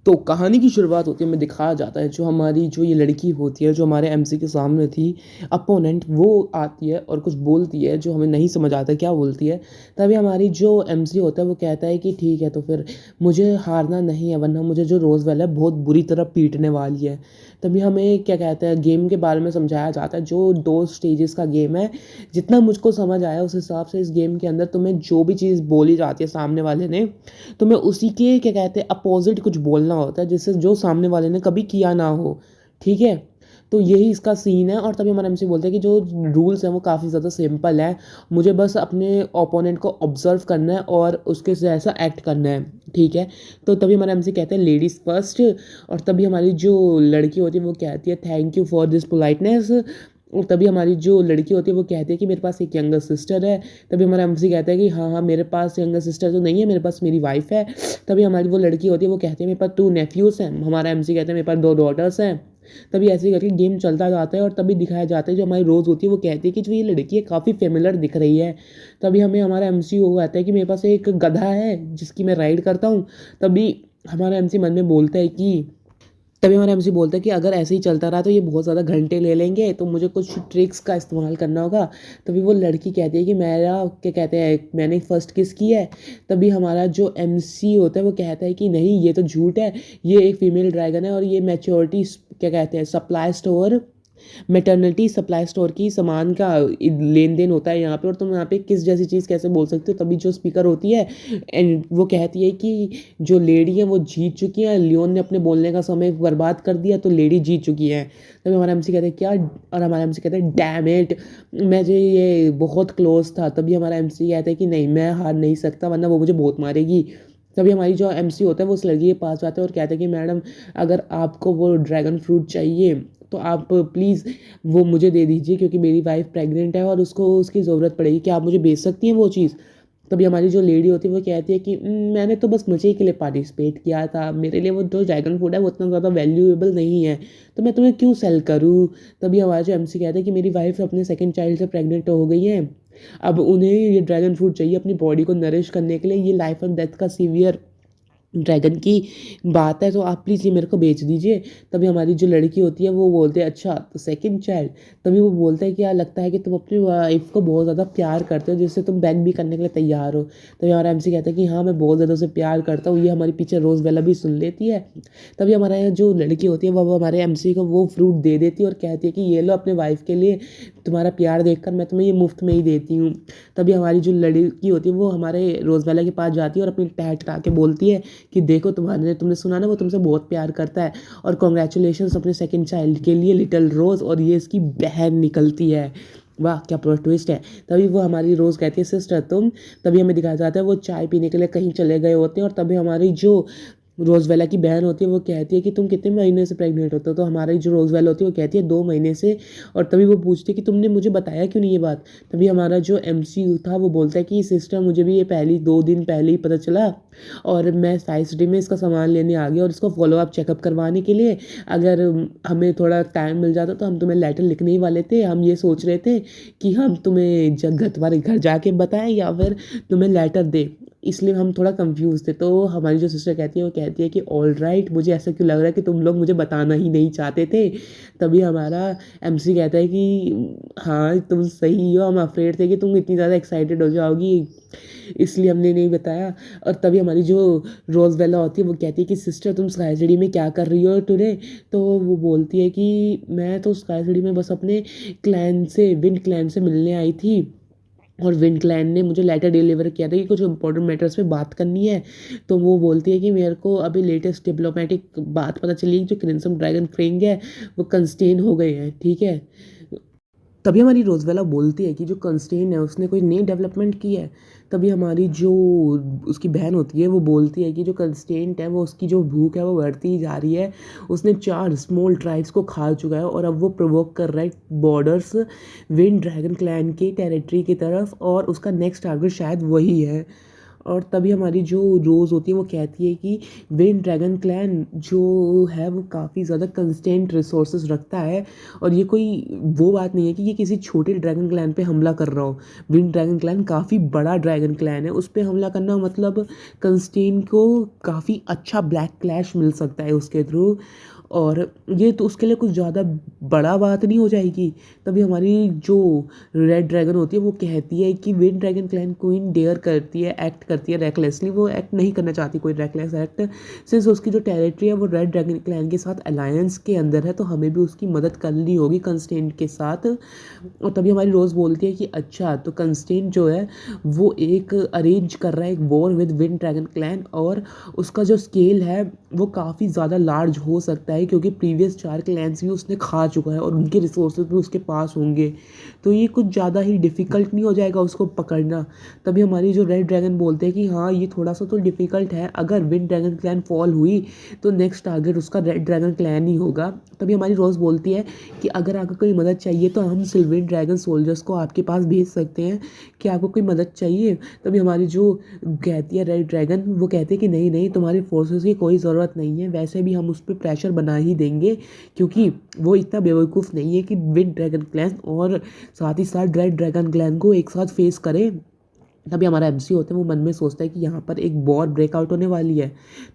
तो कहानी की शुरुआत होती है, हमें दिखाया जाता है जो हमारी जो ये लड़की होती है, जो हमारे एमसी के सामने थी, अपोनेंट, वो आती है और कुछ बोलती है जो हमें नहीं समझ आता क्या बोलती है। तभी हमारी जो एमसी होता है वो कहता है कि ठीक है, तो फिर मुझे हारना नहीं है, वरना मुझे जो रोज़वेल है बहुत बुरी तरह पीटने वाली है। तभी हमें क्या कहते हैं, गेम के बारे में समझाया जाता है, जो 2 स्टेजेस का गेम है। जितना मुझको समझ आया उस हिसाब से इस गेम के अंदर तुम्हें जो भी चीज़ बोली जाती है सामने वाले ने, तो मैं उसी के क्या कहते हैं अपोजिट कुछ बोलना होता है, जिससे जो सामने वाले ने कभी किया ना हो। ठीक है, तो यही इसका सीन है। और तभी हमारा एमसी बोलता है कि जो रूल्स हैं वो काफ़ी ज़्यादा सिंपल है, मुझे बस अपने ओपोनेंट को ऑब्जर्व करना है और उसके जैसा एक्ट करना है। ठीक है, तो तभी हमारा एमसी कहते हैं लेडीज़ फर्स्ट। और तभी हमारी जो लड़की होती है वो कहती है thank you for this politeness. और तभी हमारी जो लड़की होती है वो कहती है कि मेरे पास एक यंगर सिस्टर है। तभी हमारा एमसी कहता है कि हाँ हाँ, मेरे पास यंगर सिस्टर तो नहीं है, मेरे पास मेरी वाइफ है। तभी हमारी वो लड़की होती है वो कहती है मेरे पास 2 नेफ्यूज़ हैं। हमारा एमसी कहता है मेरे पास 2 डॉटर्स हैं। तभी ऐसे ही करके गेम चलता जाता है और तभी दिखाया जाता है जो हमारी रोज़ होती है वो कहती है कि जो ये लड़की है काफ़ी फेमिलर दिख रही है। तभी हमें हमारा एमसी वो कहता है कि मेरे पास एक गधा है जिसकी मैं राइड करता हूँ। तभी हमारा एमसी मन में बोलता है कि तभी हमारा एमसी बोलता है कि अगर ऐसे ही चलता रहा तो ये बहुत ज़्यादा घंटे ले लेंगे, तो मुझे कुछ ट्रिक्स का इस्तेमाल करना होगा। तभी वो लड़की कहती है कि मेरा क्या कहते हैं मैंने फर्स्ट किस की है। तभी हमारा जो एमसी होता है वो कहता है कि नहीं, ये तो झूठ है, ये एक फीमेल ड्रैगन है और ये मैच्योरिटी क्या कहते हैं supply store, maternity supply store की सामान का लेन देन होता है यहाँ पे, और तुम यहाँ पे किस जैसी चीज़ कैसे बोल सकते हो। तभी जो स्पीकर होती है एंड वो कहती है कि जो लेडी है वो जीत चुकी है, लियोन ने अपने बोलने का समय बर्बाद कर दिया तो लेडी जीत चुकी है। तभी हमारा एमसी कहते हैं क्या, और हमारा एमसी कहता है डैम इट, मैं जो ये बहुत क्लोज था। तभी हमारा एमसी कहता है कि नहीं, मैं हार नहीं सकता वरना वो मुझे बहुत मारेगी। तभी हमारी जो एमसी होता है वो उस लड़की के पास जाता है और कहता है कि मैडम, अगर आपको वो ड्रैगन फ्रूट चाहिए तो आप प्लीज़ वो मुझे दे दीजिए, क्योंकि मेरी वाइफ प्रेग्नेंट है और उसको उसकी ज़रूरत पड़ेगी, क्या आप मुझे भेज सकती हैं वो चीज़। तभी हमारी जो लेडी होती है वो कहती है कि मैंने तो बस मज़े के लिए पार्टिसिपेट किया था, मेरे लिए वो जो ड्रैगन फ्रूट है वो उतना ज़्यादा वैल्यूएबल नहीं है, तो मैं तुम्हें क्यों सेल करूँ। तभी हमारा जो एमसी कहता है कि मेरी वाइफ अपने सेकंड चाइल्ड से प्रेग्नेंट हो गई है, अब उन्हें ये ड्रैगन फ्रूट चाहिए अपनी बॉडी को नरिश करने के लिए, ये लाइफ एंड डेथ का सीवियर ड्रैगन की बात है, तो आप प्लीज़ ये मेरे को बेच दीजिए। तभी हमारी जो लड़की होती है वो बोलते हैं अच्छा तो सेकंड चाइल्ड। तभी वो बोलता है कि यार लगता है कि तुम अपनी वाइफ को बहुत ज़्यादा प्यार करते हो, जिससे तुम बैक भी करने के लिए तैयार हो। तभी हमारा एमसी कहता है कि हाँ, मैं बहुत ज़्यादा उसे प्यार करता हूँ। ये हमारी पीछे रोज़वेला भी सुन लेती है। तभी हमारा जो लड़की होती है वो हमारे एमसी को वो फ्रूट दे देती है और कहती है कि ये लो अपने वाइफ के लिए, तुम्हारा प्यार देखकर मैं तुम्हें ये मुफ्त में ही देती हूँ। तभी हमारी जो लड़की होती है वो हमारे रोज़वेला के पास जाती है और अपनी टहल टटा के बोलती है कि देखो, तुमने सुना ना, वो तुमसे बहुत प्यार करता है, और कॉन्ग्रेचुलेशंस अपने सेकंड चाइल्ड के लिए लिटिल रोज़, और ये इसकी बहन निकलती है। वाह क्या प्लॉट ट्विस्ट है। तभी वो हमारी रोज़ कहती है सिस्टर तुम। तभी हमें दिखाया जाता है वो चाय पीने के लिए कहीं चले गए होते हैं, और तभी हमारी जो रोज़वेला की बहन होती है वो कहती है कि तुम कितने महीने से प्रेग्नेंट होते हो। तो हमारी जो रोज़वेला होती है वो कहती है 2 महीने से। और तभी वो पूछती है कि तुमने मुझे बताया क्यों नहीं ये बात। तभी हमारा जो एमसी था वो बोलता है कि सिस्टर, मुझे भी ये 2 दिन पहले ही पता चला, और मैं साइंस सिटी में इसका सामान लेने आ गया और इसको फॉलोअप चेकअप करवाने के लिए अगर हमें थोड़ा टाइम मिल जाता तो हम तुम्हें लेटर लिखने ही वाले थे। हम ये सोच रहे थे कि हम तुम्हें जगह तुम्हारे घर जाके बताएं या फिर तुम्हें लेटर दे, इसलिए हम थोड़ा कंफ्यूज थे। तो हमारी जो सिस्टर कहती है वो कहती है कि ऑल राइट, मुझे ऐसा क्यों लग रहा है कि तुम लोग मुझे बताना ही नहीं चाहते थे। तभी हमारा एमसी कहता है कि हाँ तुम सही हो, हम अफ्रेड थे कि तुम इतनी ज़्यादा एक्साइटेड हो जाओगी, इसलिए हमने नहीं बताया। और तभी हमारी जो रोज़वेला होती है वो कहती है कि सिस्टर तुम स्काई सिटी में क्या कर रही हो टुडे। तो वो बोलती है कि मैं तो स्काई सिटी में बस अपने क्लैन से, विंड क्लैन से मिलने आई थी, और विंड क्लैन ने मुझे लेटर डिलीवर किया था कि कुछ इंपॉर्टेंट मैटर्स पे बात करनी है। तो वो बोलती है कि मेरे को अभी लेटेस्ट डिप्लोमेटिक बात पता चली जो क्रिम्सन ड्रैगन क्रेंग है वो कंस्टेन हो गए हैं। ठीक है, तभी हमारी रोज़वेला बोलती है कि जो कंस्टेन है उसने कोई नई डेवलपमेंट की है। तभी हमारी जो उसकी बहन होती है वो बोलती है कि जो कंस्टेंट है वो उसकी जो भूख है वो बढ़ती ही जा रही है, उसने 4 स्मॉल ट्राइब्स को खा चुका है और अब वो प्रोवोक कर रहा है बॉर्डर्स विंड ड्रैगन क्लैन की टेरिटरी की तरफ, और उसका नेक्स्ट टारगेट शायद वही है। और तभी हमारी जो रोज़ होती है वो कहती है कि विंड ड्रैगन क्लैन जो है वो काफ़ी ज़्यादा कंस्टेंट रिसोर्सेज रखता है, और ये कोई वो बात नहीं है कि ये किसी छोटे ड्रैगन क्लैन पे हमला कर रहा हो। विंड ड्रैगन क्लैन काफ़ी बड़ा ड्रैगन क्लैन है, उस पे हमला करना मतलब कंस्टेंट को काफ़ी अच्छा ब्लैक क्लैश मिल सकता है उसके थ्रू, और ये तो उसके लिए कुछ ज़्यादा बड़ा बात नहीं हो जाएगी। तभी हमारी जो रेड ड्रैगन होती है वो कहती है कि wind dragon clan queen dare करती है, एक्ट करती है रैकलेसली, वो एक्ट नहीं करना चाहती कोई रैकलेस एक्ट, सिंस उसकी जो टेरिटरी है वो रेड ड्रैगन क्लैन के साथ अलायंस के अंदर है, तो हमें भी उसकी मदद करनी होगी कंस्टेंट के साथ। और तभी हमारी रोज़ बोलती है कि अच्छा, तो कंस्टेंट जो है वो एक अरेंज कर रहा है एक war with wind dragon clan, और उसका जो स्केल है वो काफ़ी ज़्यादा लार्ज हो सकता है, क्योंकि प्रीवियस 4 क्लैंस भी उसने खा चुका है और उनके रिसोर्सेज भी उसके पास होंगे, तो ये कुछ ज़्यादा ही डिफ़िकल्ट नहीं हो जाएगा उसको पकड़ना। तभी हमारी जो रेड ड्रैगन बोलते हैं कि हाँ, ये थोड़ा सा तो डिफ़िकल्ट है, अगर विंड ड्रैगन क्लैन फॉल हुई तो नेक्स्ट टारगेट उसका रेड ड्रैगन क्लैन ही होगा। तभी हमारी रोज़ बोलती है कि अगर आपको कोई मदद चाहिए तो हम सिल्वर ड्रैगन सोल्जर्स को आपके पास भेज सकते हैं, कि आपको कोई मदद चाहिए। तभी हमारी जो कहती है रेड ड्रैगन, वो कहते हैं कि नहीं नहीं, तुम्हारी फोर्सेस की कोई ज़रूरत नहीं है, वैसे भी हम उस पर प्रेशर बना ही देंगे, क्योंकि वो इतना बेवकूफ़ नहीं है कि विंड ड्रैगन क्लैन और साथ ही साथ रेड ड्रैगन क्लैन को एक साथ फेस करे। तभी हमारा एमसी होता है वो मन में सोचता है कि यहाँ पर एक वॉर ब्रेकआउट होने वाली है।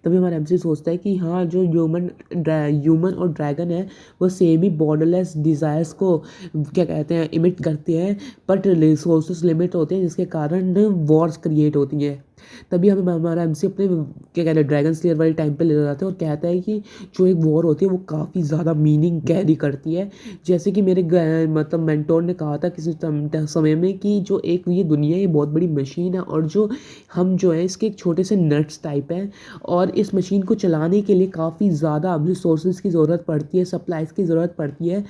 तभी हमारा एमसी सोचता है कि हाँ, जो ह्यूमन और ड्रैगन है वो सेम ही बॉर्डरलेस डिज़ायर्स को क्या कहते हैं इमिट करते हैं, बट रिसोर्सेज लिमिट होते हैं, जिसके कारण वॉर्स क्रिएट होती हैं। तभी हमें हमारा एमसी अपने क्या कहते हैं ड्रैगन स्लेयर वाले टाइम पे ले जाते हैं और कहता है कि जो एक वॉर होती है वो काफ़ी ज़्यादा मीनिंग कैरी करती है। जैसे कि मेरे मतलब मेंटोर ने कहा था किसी समय में कि जो एक ये दुनिया ये बहुत बड़ी मशीन है, और जो हम जो है इसके एक छोटे से नट्स टाइप हैं, और इस मशीन को चलाने के लिए काफ़ी ज़्यादा रिसोर्सेज की ज़रूरत पड़ती है, सप्लाईज़ की ज़रूरत पड़ती है,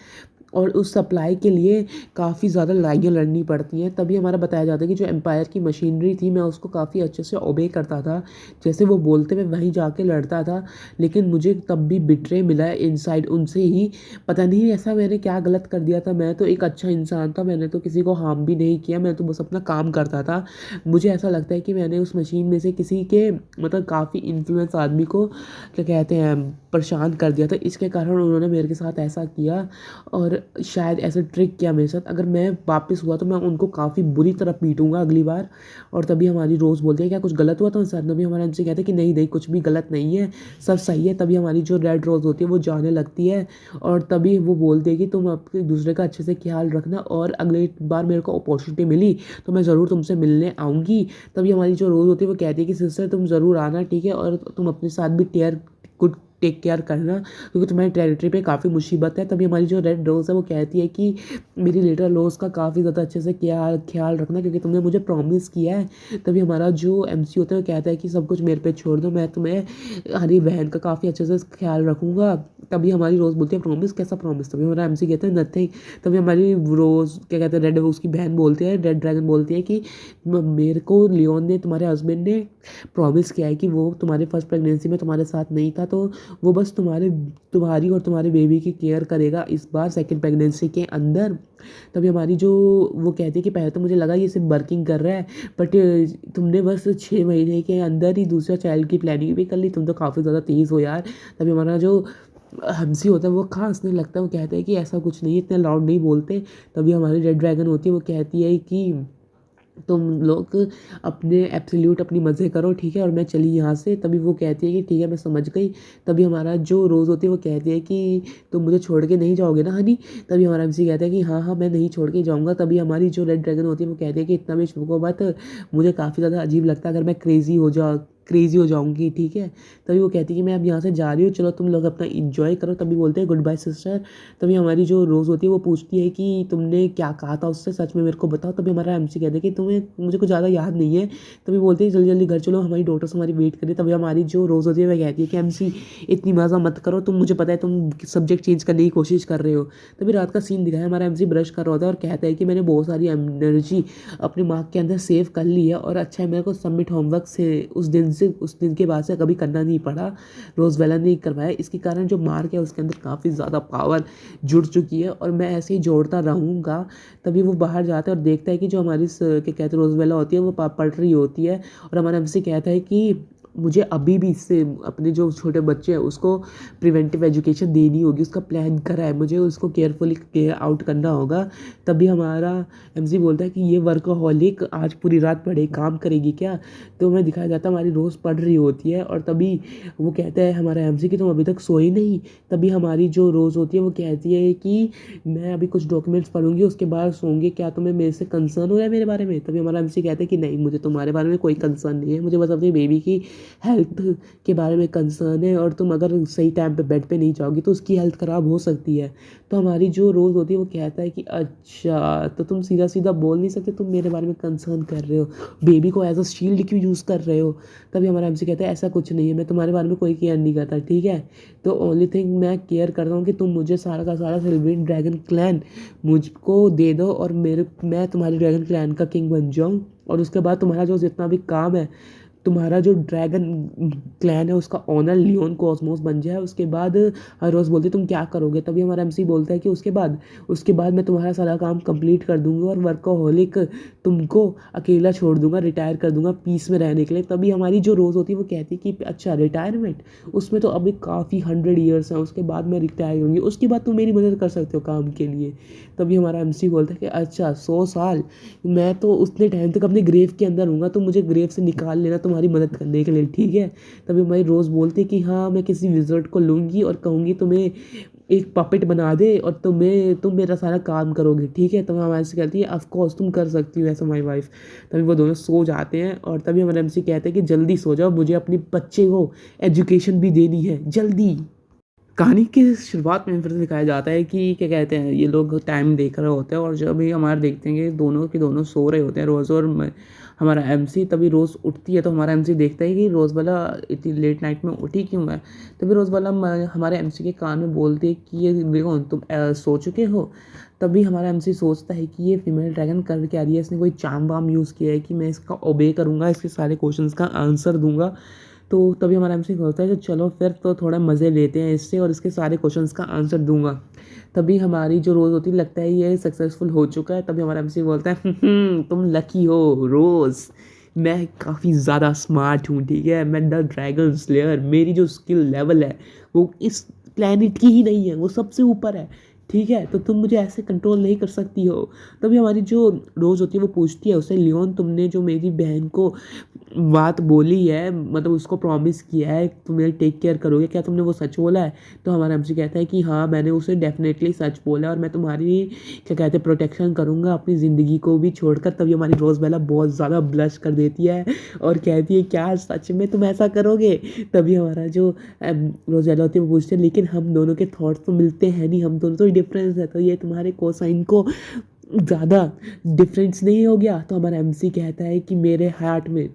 और उस सप्लाई के लिए काफ़ी ज़्यादा लड़ाइयाँ लड़नी पड़ती हैं। तभी हमारा बताया जाता है कि जो एम्पायर की मशीनरी थी, मैं उसको काफ़ी अच्छे से ओबे करता था, जैसे वो बोलते मैं वहीं जाके लड़ता था, लेकिन मुझे तब भी बिट्रे मिला है इनसाइड उनसे ही। पता नहीं ऐसा मैंने क्या गलत कर दिया था, मैं तो एक अच्छा इंसान था, मैंने तो किसी को हार्म भी नहीं किया, मैं तो बस अपना काम करता था। मुझे ऐसा लगता है कि मैंने उस मशीन में से किसी के मतलब काफ़ी इन्फ्लुएंस आदमी को क्या कहते हैं परेशान कर दिया था, इसके कारण उन्होंने मेरे के साथ ऐसा किया, और शायद ऐसा ट्रिक किया मेरे साथ। अगर मैं वापस हुआ तो मैं उनको काफ़ी बुरी तरह पीटूंगा अगली बार। और तभी हमारी रोज़ बोलती है क्या कुछ गलत हुआ था सर? तभी हमारे हमसे कहते हैं कि नहीं नहीं, कुछ भी गलत नहीं है, सब सही है। तभी हमारी जो रेड रोज़ होती है वो जाने लगती है, और तभी वो बोलती है कि तुम अपने दूसरे का अच्छे से ख्याल रखना, और अगली बार मेरे को अपॉर्चुनिटी मिली तो मैं ज़रूर तुमसे मिलने आऊँगी। तभी हमारी जो रोज़ होती है वो कहती है कि सिस्टर तुम ज़रूर आना, ठीक है, और तुम अपने साथ भी गुड टेक केयर करना, क्योंकि तुम्हारी टेरिटरी पे काफ़ी मुसीबत है। तभी हमारी जो रेड रोज़ है वो कहती है कि मेरी लिटिल रोज़ का काफ़ी ज़्यादा अच्छे से ख्याल रखना, क्योंकि तुमने मुझे प्रॉमिस किया है। तभी हमारा जो एमसी होता है वो कहता है कि सब कुछ मेरे पे छोड़ दो, मैं तुम्हें हरी बहन का काफ़ी अच्छे से ख्याल रखूँगा। तभी हमारी रोज़ बोलती है प्रॉमिस? कैसा प्रॉमिस? तभी हमारा एमसी कहता है नथिंग। तभी हमारी रोज़ क्या कहते हैं रेड उसकी बहन बोलती है, रेड ड्रैगन बोलती है कि मेरे को लियोन ने, तुम्हारे हस्बैंड ने प्रॉमिस किया है कि वो तुम्हारे फर्स्ट प्रेगनेंसी में तुम्हारे साथ नहीं था, तो वो बस तुम्हारी और तुम्हारे बेबी की केयर करेगा इस बार सेकंड प्रेगनेंसी के अंदर। तभी हमारी जो वो कहती है कि पहले तो मुझे लगा ये सिर्फ वर्किंग कर रहा है, बट तुमने बस 6 महीने के अंदर ही दूसरा चाइल्ड की प्लानिंग भी कर ली, तुम तो काफ़ी ज़्यादा तेज़ हो यार। तभी हमारा जो हमसी होता है वो कहाँ हंसने लगता है, वो कहता है कि ऐसा कुछ नहीं है, इतने लाउड नहीं बोलते। तभी हमारी रेड ड्रैगन होती है वो कहती है कि तुम लोग अपने एब्सोल्यूट अपनी मज़े करो, ठीक है, और मैं चली यहाँ से। तभी वो कहती है कि ठीक है मैं समझ गई। तभी हमारा जो रोज़ होती है वो कहती है कि तुम मुझे छोड़ के नहीं जाओगे ना हनी? तभी हमारा एमसी कहता है कि हाँ हाँ मैं नहीं छोड़ के जाऊँगा। तभी हमारी जो रेड ड्रैगन होती है वो कहती है कि इतना भी छुपो मत, मुझे काफ़ी ज़्यादा अजीब लगता है अगर मैं क्रेज़ी हो जाऊँगी, ठीक है। तभी वो कहती है कि मैं अब यहाँ से जा रही हूँ, चलो तुम लोग अपना एंजॉय करो। तभी बोलते हैं गुड बाय सिस्टर। तभी हमारी जो रोज़ होती है वो पूछती है कि तुमने क्या कहा था उससे, सच में मेरे को बताओ। तभी हमारा एमसी कहता है कि तुम्हें मुझे कुछ ज़्यादा याद नहीं है। तभी बोलते हैं जल्दी जल्दी घर चलो, हमारी डॉटर्स हमारी वेट करें। तभी हमारी जो रोज़ होती है वह कहती है कि एमसी इतनी मज़ा मत करो, तुम मुझे पता है तुम सब्जेक्ट चेंज करने की कोशिश कर रहे हो। तभी रात का सीन दिखाया, हमारा एमसी ब्रश कर रहा होता है और कहता है कि मैंने बहुत सारी एनर्जी अपने मार्क के अंदर सेव कर ली है, और अच्छा है मेरे को सबमिट होमवर्क से उस दिन से उस दिन के बाद से कभी करना नहीं पड़ा, रोज़वेला ने करवाया। इसके कारण जो मार्क है उसके अंदर काफ़ी ज़्यादा पावर जुड़ चुकी है और मैं ऐसे ही जोड़ता रहूँगा। तभी वो बाहर जाता है और देखता है कि जो हमारी क्या कहते हैं रोज़वेला होती है वो पढ़ रही होती है, और हमारा एमसी कहता है कि मुझे अभी भी इससे अपने जो छोटे बच्चे हैं उसको प्रिवेंटिव एजुकेशन देनी होगी, उसका प्लान करा है, मुझे उसको केयरफुली केयर आउट करना होगा। तभी हमारा एमसी बोलता है कि ये वर्कaholic आज पूरी रात पढ़े काम करेगी क्या? तो हमें दिखाया जाता है हमारी रोज़ पढ़ रही होती है, और तभी वो कहता है हमारा एमसी कि तुम अभी तक सोई नहीं। तभी हमारी जो रोज़ होती है वो कहती है कि मैं अभी कुछ डॉक्यूमेंट्स पढ़ूंगी उसके बाद सोऊंगी, क्या तुम्हें मेरे से कंसर्न हो रहा है मेरे बारे में? तभी हमारा एमसी कहता है कि नहीं, मुझे तुम्हारे बारे में कोई कंसर्न नहीं है, मुझे बस अपनी बेबी की हेल्थ के बारे में कंसर्न है, और तुम अगर सही टाइम पे बेड पे नहीं जाओगी तो उसकी हेल्थ ख़राब हो सकती है। तो हमारी जो रोज़ होती है वो कहता है कि अच्छा, तो तुम सीधा सीधा बोल नहीं सकते, तुम मेरे बारे में कंसर्न कर रहे हो, बेबी को एज अ शील्ड क्यों यूज़ कर रहे हो? तभी हमारा एमसी कहता है ऐसा कुछ नहीं है, मैं तुम्हारे बारे में कोई केयर नहीं करता, ठीक है? तो ओनली थिंग मैं केयर करता हूँ कि तुम मुझे सारा का सारा सिल्वरिन ड्रैगन क्लैन मुझको दे दो, और मैं तुम्हारे ड्रैगन क्लैन का किंग बन जाऊँ, और उसके बाद तुम्हारा जो जितना भी काम है, तुम्हारा जो ड्रैगन क्लैन है उसका ऑनर लियोन कॉस्मोस बन जाए। उसके बाद रोज़ बोलती तुम क्या करोगे? तभी हमारा एमसी बोलता है कि उसके बाद मैं तुम्हारा सारा काम कंप्लीट कर दूंगा और वर्कaholic तुमको अकेला छोड़ दूंगा, रिटायर कर दूंगा पीस में रहने के लिए। तभी हमारी जो रोज़ होती है वो कहती है कि अच्छा रिटायरमेंट, उसमें तो अभी काफ़ी 100 ईयर्स हैं, उसके बाद मैं रिटायर होंगी, उसके बाद तुम मेरी मदद कर सकते हो काम के लिए। तभी हमारा एमसी बोलता है कि अच्छा 100 साल, मैं तो उतने टाइम तक अपने ग्रेव के अंदर हूँगा, तो मुझे ग्रेव से निकाल लेना तुम्हारी मदद करने के लिए, ठीक है? तभी हमारी रोज़ बोलती है कि हाँ मैं किसी विज़र्ड को लूँगी और कहूँगी तुम्हें एक पपेट बना दे और तुम मेरा सारा काम करोगे, ठीक है? तो हमारे से कहती है ऑफ कोर्स तुम कर सकती हो ऐसा माय वाइफ। तभी वो दोनों सो जाते हैं, और तभी हमारे एमसी कहते हैं कि जल्दी सो जाओ, मुझे अपने बच्चे को एजुकेशन भी देनी है, जल्दी। कहानी की शुरुआत में फिर से दिखाया जाता है कि क्या कहते हैं, ये लोग टाइम देख रहे होते हैं, और जब भी हमारे देखते हैं कि दोनों के दोनों सो रहे होते हैं, रोज़ और हमारा एमसी। तभी रोज़ उठती है तो हमारा एमसी देखता है कि रोज़ वाला इतनी लेट नाइट में उठी क्यों है। तभी रोज़ वाला हमारे एमसी के कान में बोलती है कि ये देखो तुम सो चुके हो। तभी हमारा एमसी सोचता है कि ये फीमेल ड्रैगन कर क्या रही है, इसने कोई चाम वाम यूज़ किया है कि मैं इसका ओबे करूँगा, इसके सारे क्वेश्चंस का आंसर दूंगा। तो तभी हमारा एमसी होता है कि चलो फिर तो थोड़ा मज़े लेते हैं इससे, और इसके सारे क्वेश्चंस का आंसर दूंगा। तभी हमारी जो रोज़ होती है लगता है ये सक्सेसफुल हो चुका है। तभी हमारा एमसी बोलता है तुम लकी हो रोज़, मैं काफ़ी ज़्यादा स्मार्ट हूँ, ठीक है? मैं द ड्रैगन स्लेयर, मेरी जो स्किल लेवल है वो इस प्लेनेट की ही नहीं है, वो सबसे ऊपर है, ठीक है? तो तुम मुझे ऐसे कंट्रोल नहीं कर सकती हो। तभी हमारी जो रोज़ होती है वो पूछती है उससे, लियोन तुमने जो मेरी बहन को बात बोली है, मतलब उसको प्रॉमिस किया है तुम मेरी टेक केयर करोगे, क्या तुमने वो सच बोला है? तो हमारा एमसी कहता है कि हाँ मैंने उसे डेफिनेटली सच बोला, और मैं तुम्हारी क्या कहते हैं प्रोटेक्शन करूँगा अपनी ज़िंदगी को भी छोड़कर। तभी हमारी रोज़बेला बहुत ज़्यादा ब्लश कर देती है और कहती है क्या सच में तुम ऐसा करोगे? तभी हमारा जो रोज़बेला होती है वो पूछती है लेकिन हम दोनों के थॉट्स तो मिलते हैं नहीं, हम दोनों तो डिफरेंस है, तो ये तुम्हारे कोसाइन को ज़्यादा डिफरेंस नहीं हो गया? तो हमारा एमसी कहता है कि मेरे हार्ट में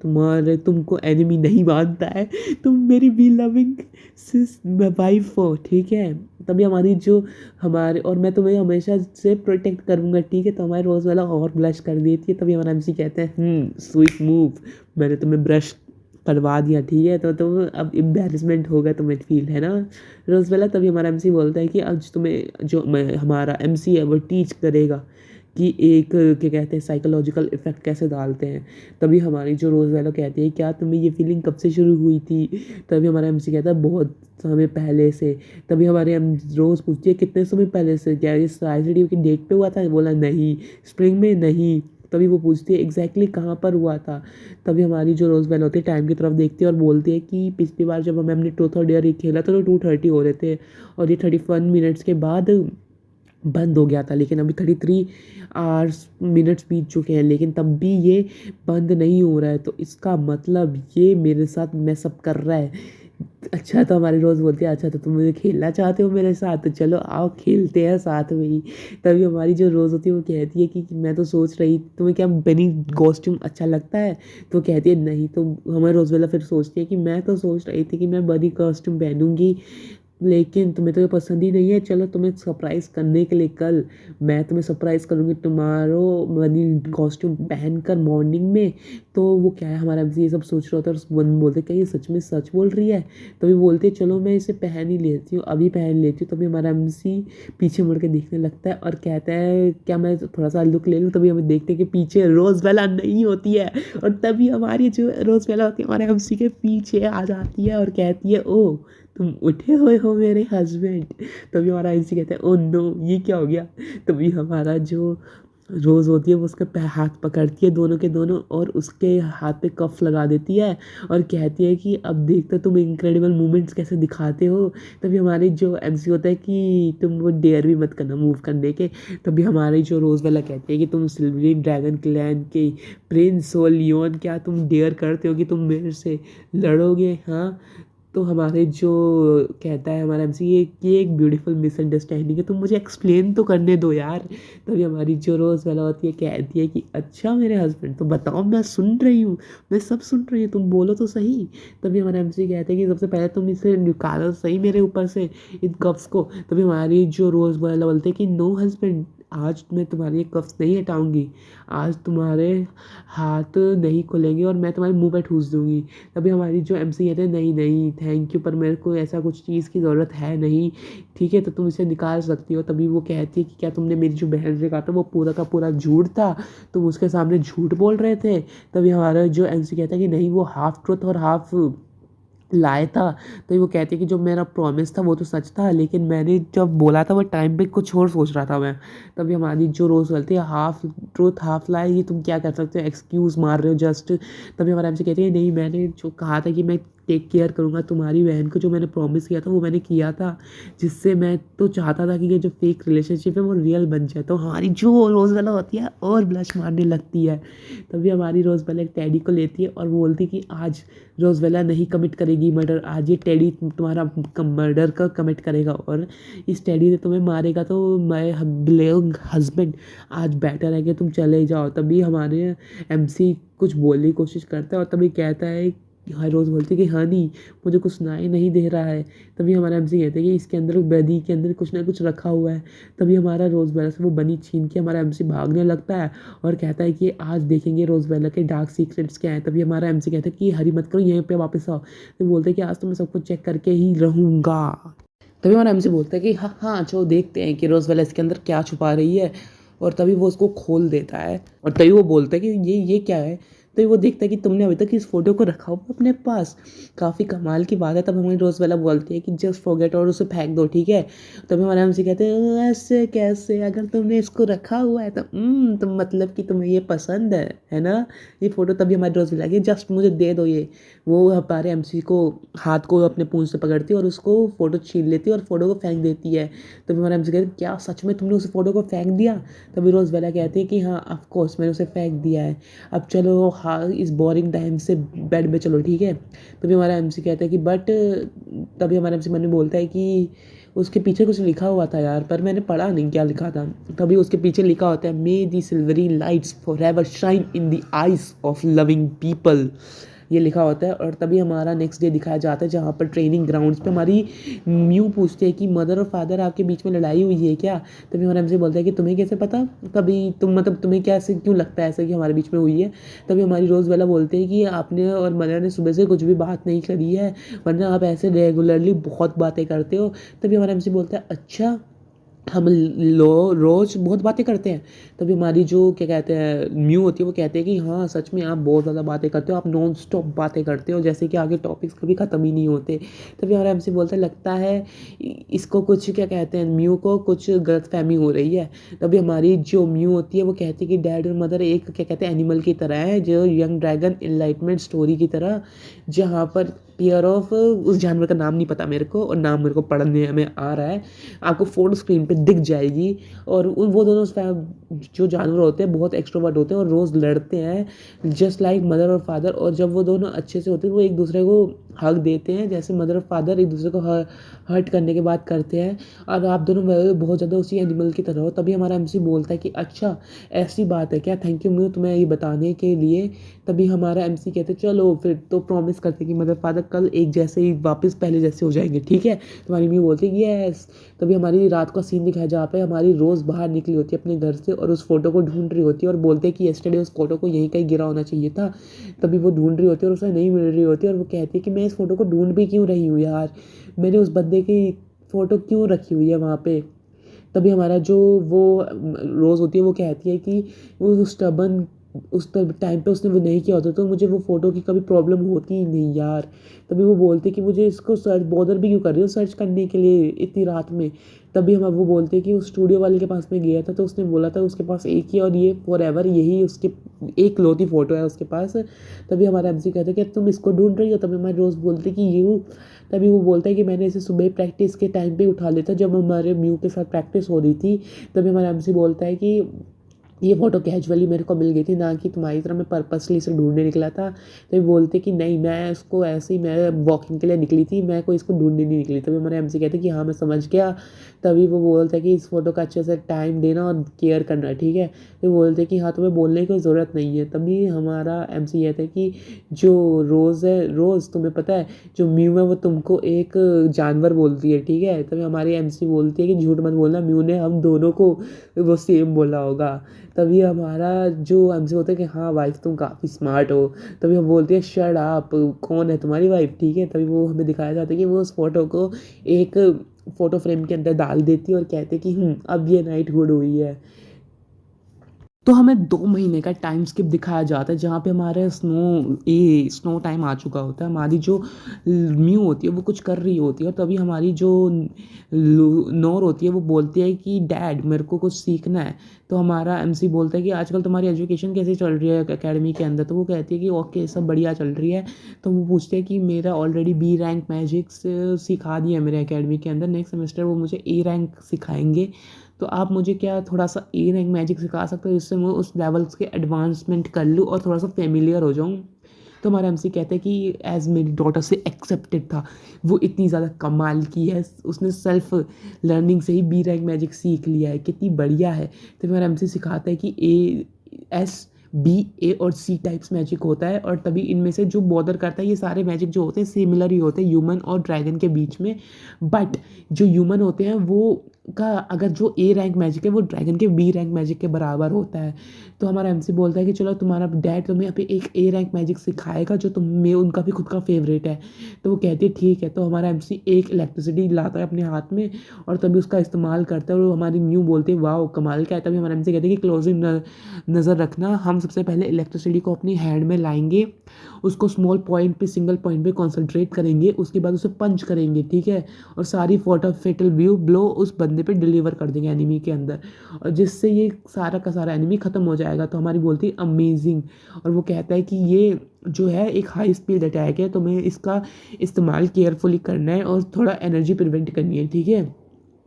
तुमको एनिमी नहीं मानता है, तुम मेरी बी लविंग सिस वाइफ हो, ठीक है? तभी हमारी जो हमारे और मैं तुम्हें हमेशा से प्रोटेक्ट करूँगा, ठीक है? तो हमारे रोज़ वाला और ब्लश कर देती है। तभी हमारा एमसी कहते हैं स्वीट मूव, मैंने तुम्हें ब्रश करवा दिया, ठीक है? तो अब एम्बैरेसमेंट होगा तुम्हें फील, है ना रोज़वेला? तभी हमारा एमसी बोलता है कि आज तुम्हें जो हमारा एमसी है वो टीच करेगा कि एक क्या कहते हैं साइकोलॉजिकल इफ़ेक्ट कैसे डालते हैं। तभी हमारी जो रोज़वेला कहती है क्या तुम्हें ये फीलिंग कब से शुरू हुई थी? तभी हमारा एमसी कहता है बहुत समय पहले से। तभी हमारे रोज़ पूछती है कितने समय पहले से, क्या इस ट्रेजेडी की डेट पे हुआ था? बोला नहीं, स्प्रिंग में नहीं। तभी वो पूछती है एग्जैक्टली कहाँ पर हुआ था? तभी हमारी जो रोज़बेल होती है टाइम की तरफ देखती है और बोलती है कि पिछली बार जब हमने ट्रूथ और डेयर खेला था तो 2:30 हो रहे थे, और ये 31 मिनट्स के बाद बंद हो गया था, लेकिन अभी 33 आवर्स मिनट्स बीत चुके हैं, लेकिन तब भी ये बंद नहीं हो रहा है, तो इसका मतलब ये मेरे साथ मैसअप कर रहा है। अच्छा, तो हमारी रोज़ बोलती है अच्छा तो तुम मुझे खेलना चाहते हो मेरे साथ, तो चलो आओ खेलते हैं साथ में ही। तभी हमारी जो रोज़ होती है वो कहती है कि मैं तो सोच रही, तुम्हें क्या बनी कॉस्ट्यूम अच्छा लगता है? तो कहती है नहीं। तो हमारी रोज़ वाला फिर सोचती है कि मैं तो सोच रही थी कि मैं बनी कॉस्ट्यूम पहनूंगी, लेकिन तुम्हें तो ये पसंद ही नहीं है, चलो तुम्हें सरप्राइज़ करने के लिए कल मैं तुम्हें सरप्राइज़ करूँगी तुम्हारो बनी कॉस्ट्यूम पहनकर मॉर्निंग में। तो वो क्या है, हमारा एमसी ये सब सोच रहा होता है और उस बंद बोलते क्या ये सच में सच बोल रही है। तभी बोलते चलो मैं इसे पहन ही लेती हूँ, अभी पहन लेती हूँ। तभी हमारा एमसी पीछे मुड़ के देखने लगता है और कहता है क्या मैं थोड़ा सा लुक ले लूँ। तभी हमें देखते हैं कि पीछे रोज़बेला नहीं होती है, और तभी हमारी जो रोज़बेला होती है हमारे एमसी के पीछे आ जाती है और कहती है ओ तुम उठे हुए हो मेरे हस्बैंड। तभी हमारा एमसी कहता है ओ नो ये क्या हो गया। तभी हमारा जो रोज़ होती है वो उसके हाथ पकड़ती है दोनों के दोनों और उसके हाथ पे कफ लगा देती है और कहती है कि अब देखते तुम इनक्रेडिबल मूवमेंट्स कैसे दिखाते हो। तभी हमारी जो एमसी होता है कि तुम वो डेयर भी मत करना मूव करने के। तभी हमारी जो रोज़वेला कहती है कि तुम सिल्वरी ड्रैगन क्लैन के प्रिंस हो लियोन, क्या तुम डेयर करते हो कि तुम मेरे से लड़ोगे हाँ। तो हमारे जो कहता है हमारा एमसी ये एक ब्यूटीफुल मिसअंडरस्टैंडिंग है, तुम मुझे एक्सप्लेन तो करने दो यार। तभी हमारी जो रोज़ वाला होती है कहती है कि अच्छा मेरे हस्बैंड तो बताओ मैं सुन रही हूँ, मैं सब सुन रही हूँ, तुम बोलो तो सही। तभी हमारा एमसी कहते हैं कि सबसे पहले तुम इसे निकालो सही मेरे ऊपर से इन कप्स को। तभी हमारी जो रोज़ वाला बोलते हैं कि नो हस्बैंड आज मैं तुम्हारे ये कफ्स नहीं हटाऊंगी, आज तुम्हारे हाथ नहीं खुलेंगे और मैं तुम्हारे मुंह पे ठूस दूंगी। तभी हमारी जो एमसी कहते हैं नहीं नहीं थैंक यू पर मेरे को ऐसा कुछ चीज़ की ज़रूरत है नहीं, ठीक है तो तुम इसे निकाल सकती हो। तभी वो कहती है कि क्या तुमने मेरी जो बहन से कहा था वो पूरा का पूरा झूठ था, तुम उसके सामने झूठ बोल रहे थे। तभी हमारा जो एमसी कहता है कि नहीं वो हाफ ट्रुथ और हाफ लाया था। तो वो कहती है कि जो मेरा प्रॉमिस था वो तो सच था, लेकिन मैंने जब बोला था वो टाइम पे कुछ और सोच रहा था मैं। तभी हमारी जो रोज़ बोलती है हाफ ट्रूथ हाफ लाई, ये तुम क्या कर सकते हो, एक्सक्यूज़ मार रहे हो जस्ट। तभी हमारे हमसे कहती है नहीं मैंने जो कहा था कि मैं टेक केयर करूँगा तुम्हारी बहन को, जो मैंने प्रॉमिस किया था वो मैंने किया था, जिससे मैं तो चाहता था कि ये जो फेक रिलेशनशिप है वो रियल बन जाए। तो हमारी जो रोज़ होती है और ब्लश मारने लगती है। तभी हमारी रोज़ एक टैडी को लेती है और बोलती है कि आज रोज़वेला नहीं कमिट करेगी मर्डर, आज ये टेडी तुम्हारा मर्डर का कमिट करेगा और इस टेडी ने तुम्हें मारेगा। तो मैं ब्लेम हस्बैंड आज बेटर है कि तुम चले जाओ। तभी हमारे एमसी कुछ बोलने की कोशिश करता है और तभी कहता है हर रोज़ बोलती है कि हाँ नहीं मुझे कुछ सुनाई नहीं दे रहा है। तभी हमारा एमसी कहते हैं कि इसके अंदर बदी के अंदर कुछ ना कुछ रखा हुआ है। तभी हमारा रोज़बेला से वो बनी छीन के हमारा एमसी भागने लगता है और कहता है कि आज देखेंगे रोज़बेला के डार्क सीक्रेट्स क्या है। तभी हमारा एमसी कहता है कि हरी मत करो यहीं पे वापस आओ। तो बोलते हैं कि आज तो मैं सब कुछ चेक करके ही रहूँगा। तभी हमारा एमसी बोलता है कि हाँ हाँ चलो देखते हैं कि रोज़वेला इसके अंदर क्या छुपा रही है। और तभी वो उसको खोल देता है और तभी वो बोलता है कि ये क्या है। तो वो देखता है कि तुमने अभी तक इस फोटो को रखा हुआ अपने पास, काफ़ी कमाल की बात है। तब हमारी रोज़वेला बोलती है कि जस्ट फॉरगेट और उसे फेंक दो ठीक है। तभी हमारे हमसे कहते हैं ऐसे कैसे, अगर तुमने इसको रखा हुआ है तो तुम मतलब कि तुम्हें ये पसंद है ना ये फ़ोटो। तभी हमारी रोज़वेला की जस्ट मुझे दे दो ये। वो हमारे एमसी को हाथ को अपने पूंछ से पकड़ती है और उसको फ़ोटो छीन लेती है और फ़ोटो को फेंक देती है। तभी हमारे एमसी कहते हैं क्या सच में तुमने उस फ़ोटो को फेंक दिया। तभी रोज़वेला कहती है कि हाँ ऑफकोर्स मैंने उसे फेंक दिया है, अब चलो हाँ इस बोरिंग टाइम से बेड में चलो ठीक है। तभी हमारा एमसी कहता है कि बट तभी हमारा एमसी मन में बोलता है कि उसके पीछे कुछ लिखा हुआ था यार, पर मैंने पढ़ा नहीं क्या लिखा था। तभी उसके पीछे लिखा होता है may the silvery lights forever shine in the eyes of loving people, ये लिखा होता है। और तभी हमारा नेक्स्ट डे दिखाया जाता है जहाँ पर ट्रेनिंग ग्राउंड्स पे हमारी म्यू पूछते हैं कि मदर और फादर आपके बीच में लड़ाई हुई है क्या। तभी हमारा हमसे बोलता है कि तुम्हें कैसे पता, तभी तुम मतलब तुम्हें क्या ऐसे क्यों लगता है ऐसा कि हमारे बीच में हुई है। तभी हमारी रोज़वेला बोलते हैं कि आपने और मदर ने सुबह से कुछ भी बात नहीं करी है, वरना आप ऐसे रेगुलरली बहुत बातें करते हो। तभी हमारा हमसे बोलता है अच्छा हम रोज़ बहुत बातें करते हैं। तभी हमारी जो क्या कहते हैं म्यू होती है वो कहते हैं कि हाँ सच में आप बहुत ज़्यादा बातें करते हो, आप नॉन स्टॉप बातें करते हो जैसे कि आगे टॉपिक्स कभी ख़त्म ही नहीं होते। तभी हमारा हमसे बोलता लगता है इसको कुछ क्या कहते हैं म्यू को कुछ गलतफहमी हो रही है। तभी हमारी जो म्यू होती है वो कहती है कि डैड और मदर एक क्या कहते हैं एनिमल की तरह है, जो यंग ड्रैगन इनलाइटमेंट स्टोरी की तरह, जहाँ पर पेयर ऑफ उस जानवर का नाम नहीं पता मेरे को और नाम मेरे को पढ़ने में आ रहा है, आपको फोटो स्क्रीन पे दिख जाएगी। और वो दोनों जो जानवर होते हैं बहुत एक्सट्रोवर्ट होते हैं और रोज़ लड़ते हैं जस्ट लाइक मदर और फादर। और जब वो दोनों अच्छे से होते हैं वो एक दूसरे को हग देते हैं जैसे मदर और फादर एक दूसरे को हर्ट करने के बाद करते हैं। और आप दोनों बहुत ज़्यादा उसी एनिमल की तरह हो। तभी हमारा एमसी बोलता है कि अच्छा ऐसी बात है क्या, थैंक यू म्यू तुम्हें ये बताने के लिए। तभी हमारा एमसी कहते चलो फिर तो प्रॉमिस करते कि मदर फादर कल एक जैसे ही वापस पहले जैसे हो जाएंगे, ठीक है। तो हमारी म्यू बोलती है यस। तभी हमारी रात का सीन दिखाया जहाँ पे हमारी रोज़ बाहर निकली होती है अपने घर से और उस फोटो को ढूंढ रही होती है और बोलते हैं कि येस्टरडे उस फोटो को यहीं कहीं गिरा होना चाहिए था। तभी वो ढूंढ रही होती है और उसे नहीं मिल रही होती है और वो कहती है कि मैं इस फोटो को ढूंढ भी क्यों रही हूँ यार, मैंने उस बंदे की फ़ोटो क्यों रखी हुई है वहाँ पे। तभी हमारा जो वो रोज़ होती है वो कहती है कि वो स्टबर्न उस टाइम पे उसने वो नहीं किया होता तो मुझे वो फ़ोटो की कभी प्रॉब्लम होती ही नहीं यार। तभी वो बोलते कि मुझे इसको सर्च बॉदर भी क्यों कर रही हो सर्च करने के लिए इतनी रात में। तभी हम वो बोलते हैं कि उस स्टूडियो वाले के पास में गया था तो उसने बोला था उसके पास एक ही और ये फॉरएवर यही उसके एक लौती फ़ोटो है उसके पास। तभी हमारा एमसी कहता है कि तुम इसको ढूंढ रही हो। तभी हमारे रोज़ बोलते कि यू। तभी वो बोलता है कि मैंने इसे सुबह प्रैक्टिस के टाइम पे उठा लिया था जब हमारे म्यू के साथ प्रैक्टिस हो रही थी। तभी हमारा एमसी बोलता है कि ये फ़ोटो कैजुअली मेरे को मिल गई थी ना कि तुम्हारी तरह मैं पर्पसली इसे ढूंढने निकला था। तो बोलते कि नहीं मैं इसको ऐसे ही मैं वॉकिंग के लिए निकली थी, मैं कोई इसको ढूंढने नहीं निकली। तभी हमारे एमसी कहते कि हाँ मैं समझ गया। तभी वो बोलता है कि इस फोटो का अच्छे से टाइम देना और केयर करना, ठीक है। तो बोलते कि हाँ तुम्हें बोलने की कोई ज़रूरत नहीं है। तभी हमारा एमसी कहता है कि जो रोज़ है, रोज़ तुम्हें पता है जो म्यू है वो तुमको एक जानवर बोलती है, ठीक है। तभी हमारी एमसी बोलती है कि झूठ मत बोलना, म्यू ने हम दोनों को वो सेम बोला होगा। तभी हमारा जो हमसे होता है कि हाँ वाइफ तुम काफ़ी स्मार्ट हो। तभी हम बोलते हैं शट अप, कौन है तुम्हारी वाइफ, ठीक है। तभी वो हमें दिखाया जाता है कि वो उस फोटो को एक फ़ोटो फ्रेम के अंदर डाल देती है और कहते हैं कि अब ये नाइट गुड हुई है। तो हमें 2 महीने का टाइम स्किप दिखाया जाता है जहाँ पे हमारे स्नो टाइम आ चुका होता है। हमारी जो म्यू होती है वो कुछ कर रही होती है और तभी हमारी जो नोर होती है वो बोलती है कि डैड मेरे को कुछ सीखना है। तो हमारा एमसी बोलता है कि आजकल तुम्हारी एजुकेशन कैसे चल रही है एकेडमी के अंदर। तो वो कहती है कि ओके सब बढ़िया चल रही है। तो वो पूछते हैं कि मेरा ऑलरेडी बी रैंक मैजिक्स सिखा दिया मेरे एकेडमी के अंदर, नेक्स्ट सेमेस्टर वो मुझे ए रैंक सिखाएंगे। तो आप मुझे क्या थोड़ा सा ए रैंक मैजिक सिखा सकते हो जिससे मैं उस लेवल्स के एडवांसमेंट कर लूँ और थोड़ा सा फेमिलियर हो जाऊँ। तो हमारा एमसी कहता है कि एज़ मेरी डॉटर से एक्सेप्टेड था, वो इतनी ज़्यादा कमाल की है, उसने सेल्फ लर्निंग से ही बी रैंक मैजिक सीख लिया है, कितनी बढ़िया है। तो हमारा एमसी सिखाता है कि एस बी ए और सी टाइप्स मैजिक होता है और तभी इनमें से जो बॉदर करता है ये सारे मैजिक जो होते हैं सिमिलर ही होते हैं ह्यूमन और ड्रैगन के बीच में। बट जो ह्यूमन होते हैं वो का अगर जो ए रैंक मैजिक है वो ड्रैगन के बी रैंक मैजिक के बराबर होता है। तो हमारा एमसी बोलता है कि चलो तुम्हारा डैड तुम्हें अभी एक ए रैंक मैजिक सिखाएगा जो तुम्हें उनका भी खुद का फेवरेट है। तो वो कहती है ठीक है। तो हमारा एमसी एक इलेक्ट्रिसिटी लाता है अपने हाथ में और तभी उसका इस्तेमाल करता है और हमारी म्यू बोलती है वाह कमाल का है। तभी हमारा एमसी कहते हैं कि क्लोजिंग नज़र रखना, हम सबसे पहले इलेक्ट्रिसिटी को अपनी हैंड में लाएंगे, उसको स्मॉल पॉइंट पे सिंगल पॉइंट पे कॉन्सेंट्रेट करेंगे, उसके बाद उसे पंच करेंगे, ठीक है। और सारी फेटल व्यू ब्लो उस बंदे पे डिलीवर कर देंगे एनिमी के अंदर और जिससे ये सारा का सारा एनिमी ख़त्म हो जाएगा। तो हमारी बोलती है अमेजिंग। और वो कहता है कि ये जो है एक हाई स्पीड अटैक है, तुम्हें इसका इस्तेमाल केयरफुली करना है और थोड़ा एनर्जी प्रिवेंट करनी है, ठीक है।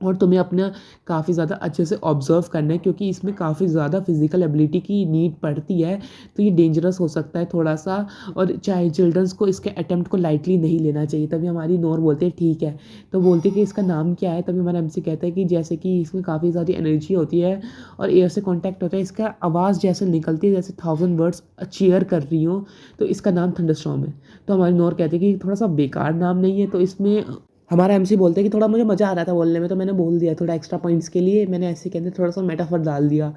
और तुम्हें अपना काफ़ी ज़्यादा अच्छे से ऑब्ज़र्व करना है क्योंकि इसमें काफ़ी ज़्यादा फिजिकल एबिलिटी की नीड पड़ती है। तो ये डेंजरस हो सकता है थोड़ा सा और चाहे चिल्ड्रंस को इसके अटेम्प्ट को लाइटली नहीं लेना चाहिए। तभी हमारी नोर बोलते हैं ठीक है। तो बोलते हैं कि इसका नाम क्या है। तभी हमारा एमसी कहता है कि जैसे कि इसमें काफ़ी ज़्यादा एनर्जी होती है और एयर से कॉन्टैक्ट होता है, इसका आवाज़ जैसे निकलती है जैसे 1000 वर्ड्स चीयर कर रही हो, तो इसका नाम थंडरस्टॉर्म है। तो हमारी नोर कहते हैं कि थोड़ा सा बेकार नाम नहीं है। तो इसमें हमारा एमसी बोलते हैं कि थोड़ा मुझे मज़ा आ रहा था बोलने में तो मैंने बोल दिया थोड़ा एक्स्ट्रा पॉइंट्स के लिए, मैंने ऐसे कहते थोड़ा सा मेटाफर डाल दिया।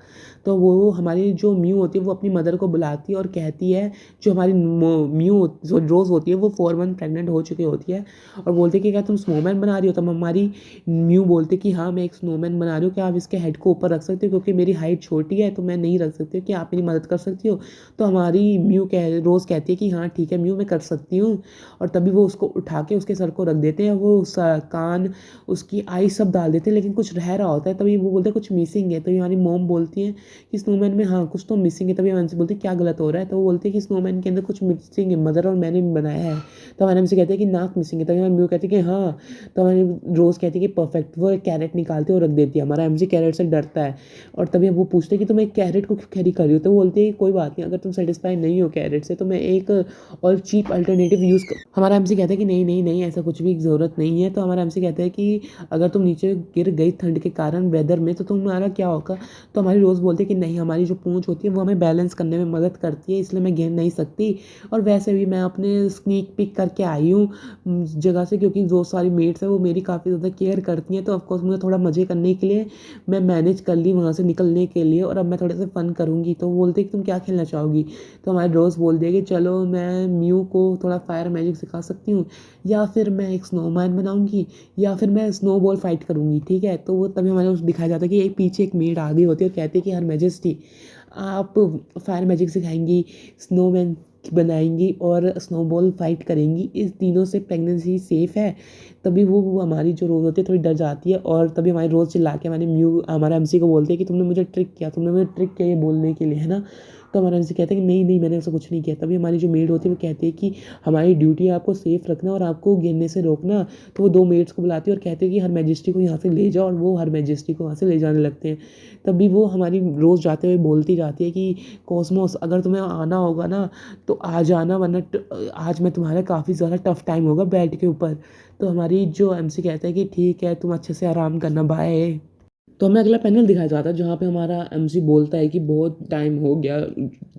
तो वो हमारी जो म्यू होती है वो अपनी मदर को बुलाती है और कहती है, जो हमारी म्यू जो रोज़ होती है वो 4 मंथ प्रेग्नेंट हो चुकी होती है और बोलती है कि क्या तुम स्नोमैन बना रही हो। तो हमारी म्यू बोलती कि हाँ मैं एक स्नोमैन बना रही हूँ, क्या आप इसके हेड को ऊपर रख सकते हो क्योंकि मेरी हाइट छोटी है तो मैं नहीं रख सकती हूँ, कि आप मेरी मदद कर सकती हो। तो हमारी रोज़ कहती है कि हाँ ठीक है म्यू मैं कर सकती हूँ। और तभी वो उसको उठा के उसके सर को रख देते हैं, वो कान उसकी आई सब डाल देते हैं लेकिन कुछ रह रहा होता है। तभी वो बोलते हैं कुछ मिसिंग है। तभी हमारी मॉम बोलती है कि स्नोमैन में हाँ कुछ तो मिसिंग है। तभी हम से बोलते हैं क्या गलत हो रहा है। तो वो बोलते हैं कि स्नोमैन के अंदर कुछ मिसिंग है, मदर और मैंने बनाया है। तो हमारे हमसे कहते हैं कि नाक मिसिंग है। तभी हमारी म्यू कहती है कि हाँ। तो हमारी रोज़ कहती है कि परफेक्ट। वो एक कैरेट निकालते और रख देती है। हमारा एमसी कैरेट से डरता है और तभी वो पूछते हैं कि तुम एक कैरेट को क्यों कैरी कर रही हो। तो वो बोलते हैं कोई बात नहीं, अगर तुम सेटिस्फाई नहीं हो कैरेट से तो मैं एक और चीप अल्टरनेटिव यूज़ कर। हमारा एमसी कहता है कि नहीं नहीं नहीं ऐसा कुछ भी ज़रूरत नहीं नहीं है। तो हमारा एमसी कहता है कि अगर तुम नीचे गिर गई ठंड के कारण वेदर में तो तुम्हारा क्या होगा। तो हमारी रोज़ बोलती है कि नहीं, हमारी जो पूँछ होती है वो हमें बैलेंस करने में मदद करती है, इसलिए मैं गिर नहीं सकती। और वैसे भी मैं अपने स्नीक पिक करके आई हूँ जगह से, क्योंकि जो सारी मेट्स हैं वो मेरी काफ़ी ज़्यादा केयर करती हैं। तो ऑफकोर्स मुझे थोड़ा मज़े करने के लिए मैं मैनेज कर ली वहाँ से निकलने के लिए, और अब मैं थोड़े से फ़न करूँगी। तो वो बोलते हैं कि तुम क्या खेलना चाहोगी। तो हमारी रोज़ बोल दिया कि चलो मैं म्यू को थोड़ा फायर मैजिक सिखा सकती हूँ, या फिर मैं एक स्नोमैन बनाऊँगी, या फिर मैं स्नोबॉल फाइट करूँगी। ठीक है, तो वो तभी हमारे उसको दिखाया जाता है कि एक पीछे एक मेड आ गई होती है और कहती है कि हर मैजेस्टी आप फायर मैजिक सिखाएंगी, स्नोमैन बनाएंगी और स्नोबॉल फाइट करेंगी, इस तीनों से प्रेगनेंसी सेफ़ है। तभी वो हमारी जो रोज़ होती है थोड़ी डर जाती है, और तभी हमारी रोज़ चिल्ला के हमारा एमसी को बोलती है कि तुमने मुझे ट्रिक किया, तुमने मुझे ट्रिक किया ये बोलने के लिए, है ना। तो हमारा एमसी कहता है कि नहीं नहीं, मैंने ऐसा कुछ नहीं किया। तभी हमारी जो मेड होती है वो कहती है कि हमारी ड्यूटी है आपको सेफ़ रखना और आपको गिरने से रोकना। तो वो 2 मेड्स को बुलाती है और कहती है कि हर मैजेस्टी को यहाँ से ले जाओ, और वो हर मैजेस्टी को वहाँ से ले जाने लगते हैं। तभी वो हमारी रोज़ जाते हुए बोलती जाती है कि कॉस्मोस, अगर तुम्हें आना होगा ना तो आ जाना, वरना आज मैं तुम्हारा काफ़ी ज़्यादा टफ टाइम होगा बेड के ऊपर। तो हमारी जो एमसी कहता है कि ठीक है, तुम अच्छे से आराम करना, बाय। तो हमें अगला पैनल दिखाया जाता है जहाँ पे हमारा एमसी बोलता है कि बहुत टाइम हो गया।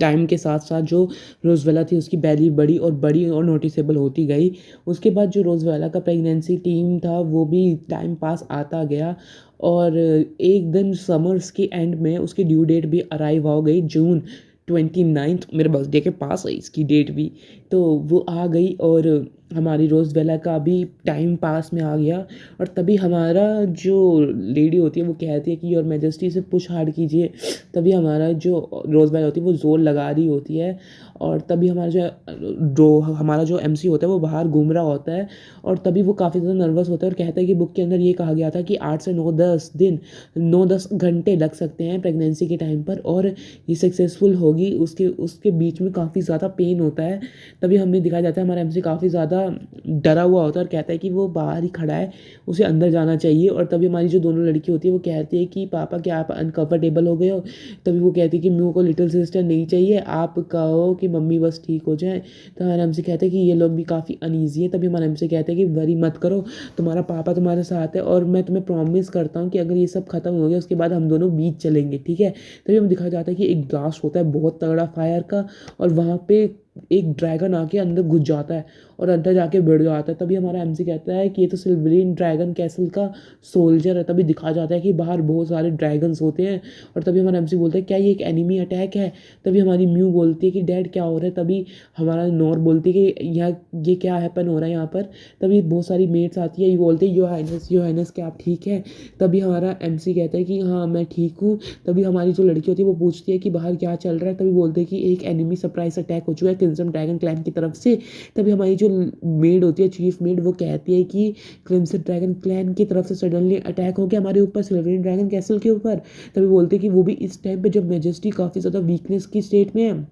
टाइम के साथ साथ जो रोज़वेला थी उसकी बैली बड़ी और नोटिसेबल होती गई। उसके बाद जो रोज़वेला का प्रेगनेंसी टीम था वो भी टाइम पास आता गया, और एक दिन समर्स के एंड में उसकी ड्यू डेट भी अराइव हो गई, जून 29 मेरे बर्थडे के पास है इसकी डेट भी। तो वो आ गई, और हमारी रोज़वेला का भी टाइम पास में आ गया। और तभी हमारा जो लेडी होती है वो कहती है कि योर मैजेस्टी से पुश हार्ड कीजिए। तभी हमारा जो रोज़वेला होती है वो ज़ोर लगा रही होती है, और तभी हमारा जो एमसी होता है वो बाहर घूम रहा होता है, और तभी वो काफ़ी ज़्यादा नर्वस होता है और कहता है कि बुक के अंदर ये कहा गया था कि 8 से 9-10 दिन, 9-10 घंटे लग सकते हैं प्रेगनेंसी के टाइम पर, और ये सक्सेसफुल होगी। उसके उसके बीच में काफ़ी ज़्यादा पेन होता है। तभी हमें दिखाया जाता है हमारा एमसी काफ़ी ज़्यादा डरा हुआ होता है और कहता है कि वो बाहर ही खड़ा है, उसे अंदर जाना चाहिए। और तभी हमारी जो दोनों लड़की होती है वो कहती है कि पापा क्या आप अनकम्फर्टेबल हो गए हो। तभी वो कहती है कि म्यू को लिटिल सिस्टर नहीं चाहिए, आप कहो कि मम्मी बस ठीक हो जाए। तो हमारा एमसी कहते हैं कि ये लोग भी काफ़ी अनईजी है। तभी हमारा एमसी कहते हैं कि वरी मत करो, तुम्हारा पापा तुम्हारे साथ है, और मैं तुम्हें प्रॉमिस करता हूँ कि अगर ये सब खत्म हो गया उसके बाद हम दोनों बीच चलेंगे, ठीक है। तभी हमें दिखाया जाता है कि एक ब्लास्ट होता है बहुत तगड़ा फायर का, और वहाँ पे एक ड्रैगन आके अंदर घुस जाता है और अंदर जाके भिड़ जाता है। तभी हमारा एमसी कहता है कि ये तो सिल्वरीन ड्रैगन कैसल का सोल्जर है। तभी दिखाया जाता है कि बाहर बहुत सारे ड्रैगन्स होते हैं, और तभी हमारा एमसी बोलता है क्या ये एक एनिमी अटैक है। तभी हमारी म्यू बोलती है कि डैड क्या हो रहा है। तभी हमारा नॉर बोलती है कि यहाँ ये क्या हैपन हो रहा है यहाँ पर। तभी बहुत सारी मेट्स आती है, ये बोलती है यो हाइनेस क्या आप ठीक है। तभी हमारा एमसी कहता है कि हाँ मैं ठीक हूँ। तभी हमारी जो लड़की होती है वो पूछती है कि बाहर क्या चल रहा है। तभी बोलते हैं कि एक एनिमी सरप्राइज अटैक हो चुका है क्रिम्सन ड्रैगन क्लैन की तरफ से। तभी हमारी जो मेड होती है चीफ मेड वो कहती है कि क्रिम्सन ड्रैगन क्लैन की तरफ से सडनली अटैक हो गया हमारे ऊपर सिल्वरीन ड्रैगन कैसल के ऊपर। तभी बोलते हैं कि वो भी इस टाइम पे जब मैजेस्टी काफ़ी ज़्यादा वीकनेस की स्टेट में है।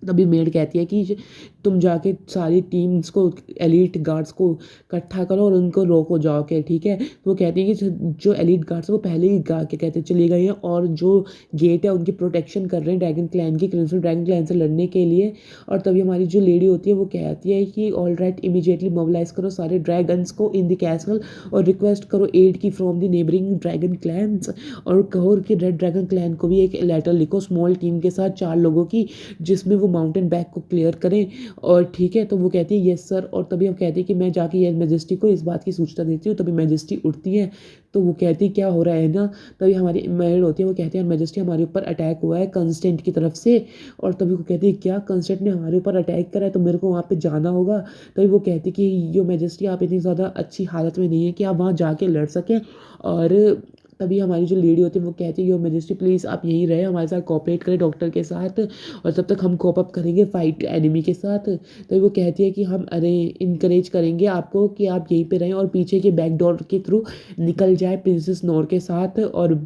तभी मेड कहती है कि तुम जाके सारी टीम्स को, एलीट गार्ड्स को इकट्ठा करो और उनको रोको जाओ के, ठीक है। तो वो कहती है कि जो एलीट गार्ड्स है वो पहले ही गा के कहते चली गई हैं, और जो गेट है उनकी प्रोटेक्शन कर रहे हैं ड्रैगन क्लैन की, क्रिम्सन ड्रैगन क्लैन से लड़ने के लिए। और तभी हमारी जो लेडी होती है वो कहती है कि ऑल राइट, इमीडिएटली मोबिलाइज करो सारे ड्रैगन्स को इन द कैसल, और रिक्वेस्ट करो एड की from the neighbouring dragon clans, और कहो कि रेड ड्रैगन क्लैन को भी एक लेटर लिखो स्मॉल टीम के साथ 4 लोगों की, जिसमें वो माउंटेन बैक को क्लियर करें, और ठीक है। तो वो कहती है यस सर। और तभी हम कहते हैं कि मैं जाके ये मैजेस्टी को इस बात की सूचना देती हूँ। तभी मैजेस्टी उठती है, तो वो कहती है क्या हो रहा है ना। तभी हमारी मेड होती है वो कहती है मैजेस्टी हमारे ऊपर अटैक हुआ है कंस्टेंट की तरफ से। और तभी वो कहती है क्या कंस्टेंट ने हमारे ऊपर अटैक करा है, तो मेरे को वहाँ पे जाना होगा। तभी वो कहती है कि यो मैजेस्टी आप इतनी ज़्यादा अच्छी हालत में नहीं है कि आप वहाँ जाके लड़ सकें। और तभी हमारी जो लेडी होती है वो कहती है योर मैजेस्टी प्लीज़ आप यहीं रहे, हमारे साथ कोऑपरेट करें डॉक्टर के साथ, और तब तक हम कोप अप करेंगे फाइट एनिमी के साथ। तभी वो कहती है कि हम इनकरेज करेंगे आपको कि आप यहीं पे रहें और पीछे के बैक डोर के थ्रू निकल जाए प्रिंसेस नोर के साथ, और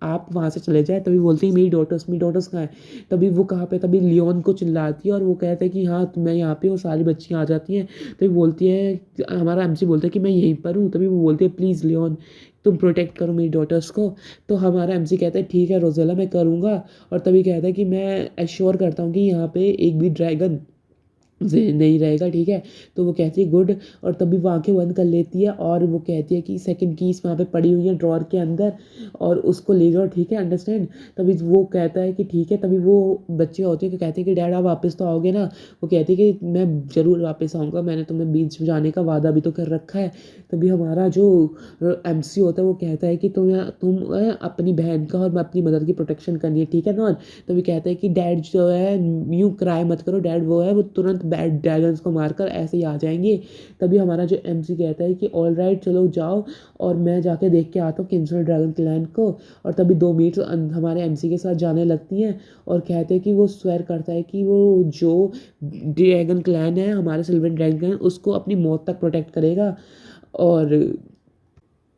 आप वहाँ से चले जाए। तभी बोलती है मेरी डॉटर्स कहाँ है। तभी वो कहाँ पे, तभी लियोन को चिल्लाती है और वो कहता है कि हाँ मैं यहाँ पे हूँ, सारी बच्चियाँ आ जाती हैं। तभी बोलती है, हमारा एमसी बोलता है कि मैं यहीं पर हूँ। तभी वो बोलती है प्लीज़ लियोन तुम प्रोटेक्ट करो मेरी डॉटर्स को। तो हमारा एमसी कहता है ठीक है रोज़ेला मैं करूँगा। और तभी कहता है कि मैं एश्योर करता हूँ कि यहाँ पे एक भी ड्रैगन नहीं रहेगा, ठीक है। तो वो कहती है गुड, और तभी वो आंखें बंद कर लेती है और वो कहती है कि सेकंड कीज वहाँ पे पड़ी हुई है ड्रॉर के अंदर और उसको ले जाओ, ठीक है, अंडरस्टैंड। तभी वो कहता है कि ठीक है। तभी वो बच्चे होते हैं कि कहते हैं कि डैड आप वापस तो आओगे ना। वो कहती है कि मैं ज़रूर वापस आऊँगा, मैंने तुम्हें बीच में जाने का वादा भी तो कर रखा है। तभी हमारा जो एमसी होता है वो कहता है कि तुम अपनी बहन का और अपनी मदर की प्रोटेक्शन करनी है, ठीक है ना। तभी कहता है कि डैड जो है यूँ क्राई मत करो, डैड वो है वो तुरंत बैड ड्रैगन्स को मारकर ऐसे ही आ जाएंगे। तभी हमारा जो एमसी कहता है कि ऑल राइट चलो जाओ, और मैं जाके देख के आता हूँ किंग्सफोर्ड ड्रैगन क्लैन को। और तभी दो मीट्स हमारे एमसी के साथ जाने लगती हैं और कहते हैं कि वो स्वेयर करता है कि वो जो ड्रैगन क्लैन है हमारे सिल्वर ड्रैगन क्लैन उसको अपनी मौत तक प्रोटेक्ट करेगा। और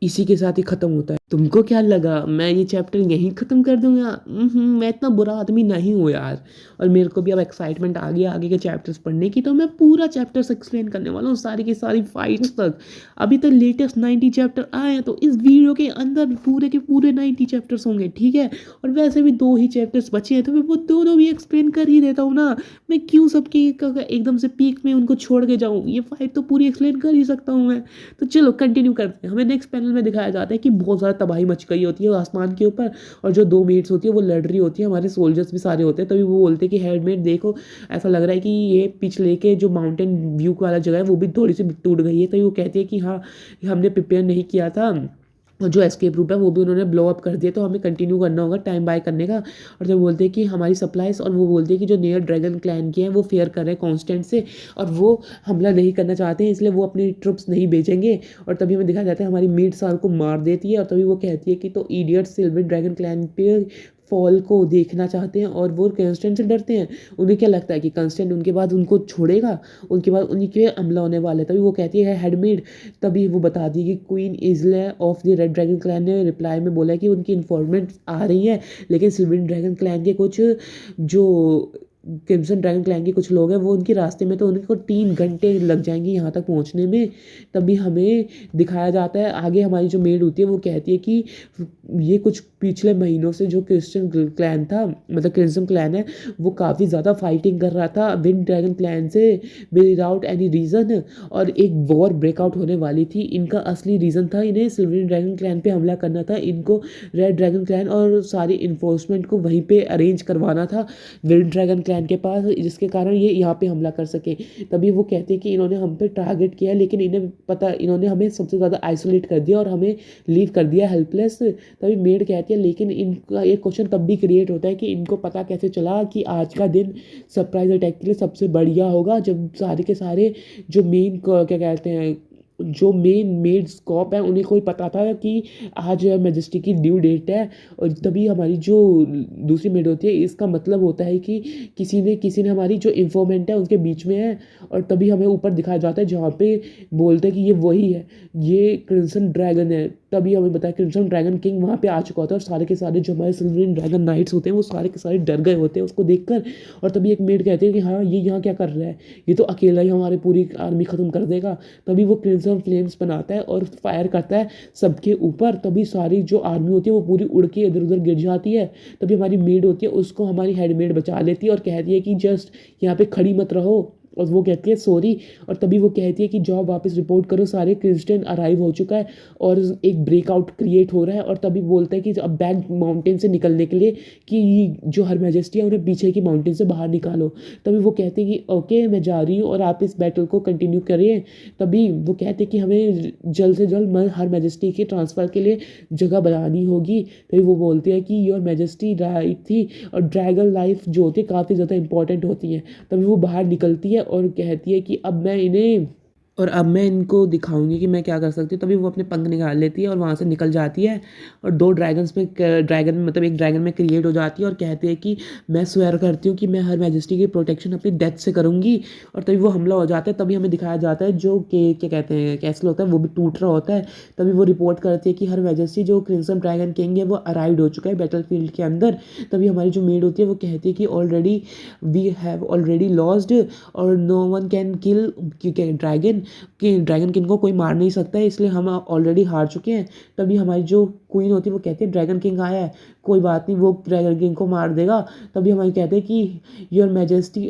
इसी के साथ ही खत्म होता है। तुमको क्या लगा मैं ये चैप्टर यहीं खत्म कर दूंगा? मैं इतना बुरा आदमी नहीं हूँ यार। और मेरे को भी अब एक्साइटमेंट आ गया आगे के चैप्टर्स पढ़ने की, तो मैं पूरा चैप्टर्स एक्सप्लेन करने वाला हूँ, सारी की सारी फाइट्स तक। अभी तक लेटेस्ट 90 चैप्टर आए हैं, तो इस वीडियो के अंदर पूरे के पूरे 90 चैप्टर्स होंगे, ठीक है। और वैसे भी 2 ही चैप्टर्स बचे हैं, तो मैं वो दोनों भी एक्सप्लेन कर ही देता हूँ ना। मैं क्यों सबकी एकदम से पीक में उनको छोड़ के जाऊँ, ये फाइट तो पूरी एक्सप्लेन कर ही सकता हूँ मैं। तो चलो कंटिन्यू करते हैं। हमें नेक्स्ट पैनल में दिखाया जाता है कि बहुत ज़्यादा तबाही मच गई होती है आसमान के ऊपर, और जो 2 मेट्स होती है वो लड़ रही होती है, हमारे सोल्जर्स भी सारे होते हैं। तभी वो बोलते हैं कि हेडमेट देखो, ऐसा लग रहा है कि ये पिछले के जो माउंटेन व्यू वाला जगह है वो भी थोड़ी सी टूट गई है। तभी वो कहती है कि हाँ, हमने प्रिपेयर नहीं किया था, और जो एस्केप रूट है वो भी उन्होंने ब्लो अप कर दिया, तो हमें कंटिन्यू करना होगा टाइम बाय करने का। और जब बोलते हैं कि हमारी सप्लाईज, और वो बोलते हैं कि जो नियर ड्रैगन क्लैन के हैं वो फेयर कर रहे हैं कॉन्स्टेंट से, और वो हमला नहीं करना चाहते हैं, इसलिए वो अपनी ट्रुप्स नहीं भेजेंगे। और तभी हमें दिखाया जाता है हमारी मीट सार को मार देती है, और तभी वो कहती है कि तो इडियट सिल्वर ड्रैगन क्लैन पे फॉल को देखना चाहते हैं और वो कंस्टेंट से डरते हैं। उन्हें क्या लगता है कि कंस्टेंट उनके बाद उनको छोड़ेगा, उनके बाद उन्हीं के हमला होने वाले। तभी वो कहती है हेडमेड। तभी वो बता दी कि queen Isley of the red dragon clan ने रिप्लाई में बोला कि उनकी इन्फॉर्मेंट आ रही है, लेकिन सिल्वर ड्रैगन क्लैन के कुछ जो क्रिम्सन ड्रैगन क्लैन के कुछ लोग हैं वो उनके रास्ते में, तो उनको 3 घंटे लग जाएंगे यहाँ तक पहुँचने में। तभी हमें दिखाया जाता है आगे हमारी जो मेड होती है वो कहती है कि ये कुछ पिछले महीनों से जो क्रिश्चियन क्लैन था, मतलब क्रिम्सन क्लैन है, वो काफ़ी ज़्यादा फाइटिंग कर रहा था विंड ड्रैगन क्लैन से विदाउट एनी रीज़न, और एक वॉर ब्रेकआउट होने वाली थी। इनका असली रीज़न था इन्हें सिल्वर ड्रैगन क्लैन पे हमला करना था, इनको रेड ड्रैगन क्लैन और सारी इन्फोर्समेंट को वहीं पे अरेंज करवाना था विंड ड्रैगन क्लैन के पास, जिसके कारण ये यहाँ पे हमला कर सके। तभी वो कहते हैं कि इन्होंने हम पे टारगेट किया, लेकिन इन्हें पता, इन्होंने हमें सबसे ज़्यादा आइसोलेट कर दिया और हमें लीव कर दिया हेल्पलेस। तभी मेड कहती है लेकिन इनका एक क्वेश्चन तब भी क्रिएट होता है कि इनको पता कैसे चला कि आज का दिन सरप्राइज अटैक के लिए सबसे बढ़िया होगा, जब सारे के सारे जो मेन क्या कहते हैं जो मेन मेड स्कॉप है उन्हें कोई पता था कि आज मैजेस्टी की ड्यू डेट है। और तभी हमारी जो दूसरी मेड होती है, इसका मतलब होता है कि किसी ने हमारी जो इन्फॉर्मेंट है उनके बीच में है। और तभी हमें ऊपर दिखाया जाता है जहाँ पे बोलते हैं कि ये वही है, ये क्रिम्सन ड्रैगन है। तभी हमें बताया क्रिम्सन ड्रैगन किंग वहाँ पे आ चुका होता है, और सारे के सारे जो हमारे सिल्वरिन ड्रैगन नाइट्स होते हैं वो सारे के सारे डर गए होते हैं उसको देखकर। और तभी एक मेड कहती है कि हाँ ये यहाँ क्या कर रहा है, ये तो अकेला ही हमारी पूरी आर्मी ख़त्म कर देगा। तभी वो क्रिम्सन फ्लेम्स बनाता है और फायर करता है सबके ऊपर। तभी सारी जो आर्मी होती है वो पूरी उड़ के इधर उधर गिर जाती है। तभी हमारी मेड होती है, उसको हमारी हेडमेड बचा लेती है और कहती है कि जस्ट यहाँ पे खड़ी मत रहो, और वो कहती है सॉरी। और तभी वो कहती है कि जाओ वापस रिपोर्ट करो, सारे क्रिस्टियन अराइव हो चुका है और एक ब्रेकआउट क्रिएट हो रहा है। और तभी बोलता है कि अब बैक माउंटेन से निकलने के लिए कि जो हर मैजेस्टी है उन्हें पीछे की माउंटेन से बाहर निकालो। तभी वो कहते हैं कि ओके मैं जा रही हूँ और आप इस बैटल को कंटिन्यू करिए। तभी वो कहते हैं कि हमें जल्द से जल्द हर मैजेस्टी के ट्रांसफ़र के लिए जगह बनानी होगी। तभी वो बोलती है कि योर मैजेस्टी राइट थी, और ड्रैगन लाइफ जो होती है काफ़ी ज़्यादा इंपॉर्टेंट होती है। तभी वो बाहर निकलती है और कहती है कि अब मैं इनको दिखाऊंगी कि मैं क्या कर सकती हूँ। तभी वो अपने पंख निकाल लेती है और वहाँ से निकल जाती है, और 2 ड्रैगन मतलब एक ड्रैगन में क्रिएट हो जाती है और कहती है कि मैं स्वेयर करती हूँ कि मैं हर मैजेस्टी की प्रोटेक्शन अपनी डेथ से करूँगी। और तभी वो हमला हो जाता है। तभी हमें दिखाया जाता है जो क्या कहते हैं कैसल होता है वो भी टूट रहा होता है। तभी वो रिपोर्ट करती है कि हर मैजेस्टी जो क्रिम्सन ड्रैगन किंग है वो अराइव्ड हो चुका है बैटल फील्ड के अंदर। तभी हमारी जो मेड होती है वो कहती है कि already we have already lost और no one can kill dragon, कि ड्रैगन किंग को कोई मार नहीं सकता है, इसलिए हम ऑलरेडी हार चुके हैं। तभी हमारी जो क्वीन होती है वो कहती है ड्रैगन किंग आया है, कोई बात नहीं, वो ड्रैगन किंग को मार देगा। तभी हमारे कहते हैं कि योर मैजेस्टी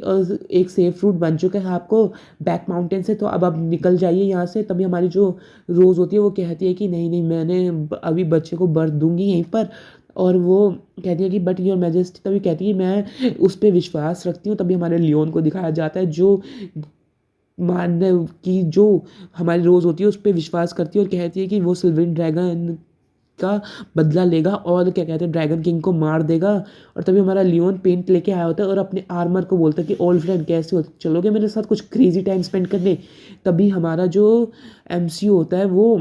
एक सेफ रूट बन चुका है आपको बैक माउंटेन से, तो अब आप निकल जाइए यहाँ से। तभी हमारी जो रोज़ होती है वो कहती है कि नहीं नहीं, मैंने अभी बच्चे को बर्थ दूंगी यहीं पर। और वो कहती है कि बट योर मैजेस्टी, तभी कहती है मैं उस पर विश्वास रखती हूँ। तभी हमारे लियोन को दिखाया जाता है जो मानने की जो हमारी रोज़ होती है उस पर विश्वास करती है और कहती है कि वो सिल्वरिन ड्रैगन का बदला लेगा और क्या कहते हैं ड्रैगन किंग को मार देगा। और तभी हमारा लियोन पेंट लेके आया होता है और अपने आर्मर को बोलता है कि ओल्ड फ्रेंड कैसे हो, चलोगे मेरे साथ कुछ क्रेजी टाइम स्पेंड करने। तभी हमारा जो एमसीयू होता है वो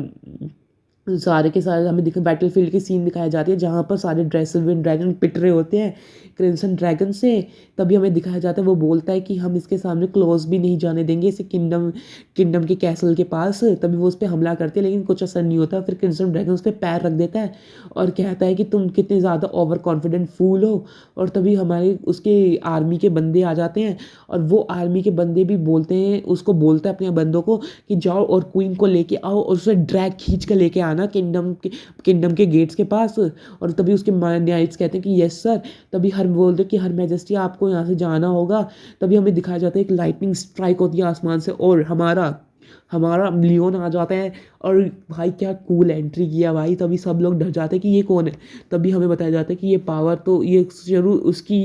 सारे के सारे हमें बैटलफील्ड के सीन दिखाए जाते हैं जहाँ पर सारे सिल्वरिन ड्रैगन पिट रहे होते हैं क्रिम्सन ड्रैगन से। तभी हमें दिखाया जाता है, वो बोलता है कि हम इसके सामने क्लोज भी नहीं जाने देंगे, इसे किंगडम के कैसल के पास। तभी वो उस पर हमला करते हैं लेकिन कुछ असर नहीं होता। फिर क्रिम्सन ड्रैगन उस पर पैर रख देता है और कहता है कि तुम कितने ज़्यादा ओवर कॉन्फिडेंट फूल हो। और तभी हमारे उसके आर्मी के बंदे आ जाते हैं और वो आर्मी के बंदे भी बोलते हैं, उसको बोलता है अपने बंदों को कि जाओ और क्वीन को लेके आओ और उसे ड्रैग खींच कर लेके आना किंगडम के गेट्स के पास। और तभी उसके नाइट्स कहते हैं कि यस सर। तभी हर बोलते कि हर मैजेस्टी आपको यहाँ से जाना होगा। तभी हमें दिखाया जाता है एक लाइटनिंग स्ट्राइक होती है आसमान से और हमारा लियोन आ जाता है। और भाई क्या कूल एंट्री किया भाई, तभी सब लोग डर जाते हैं कि ये कौन है। तभी हमें बताया जाता है कि ये पावर तो ये जरूर उसकी।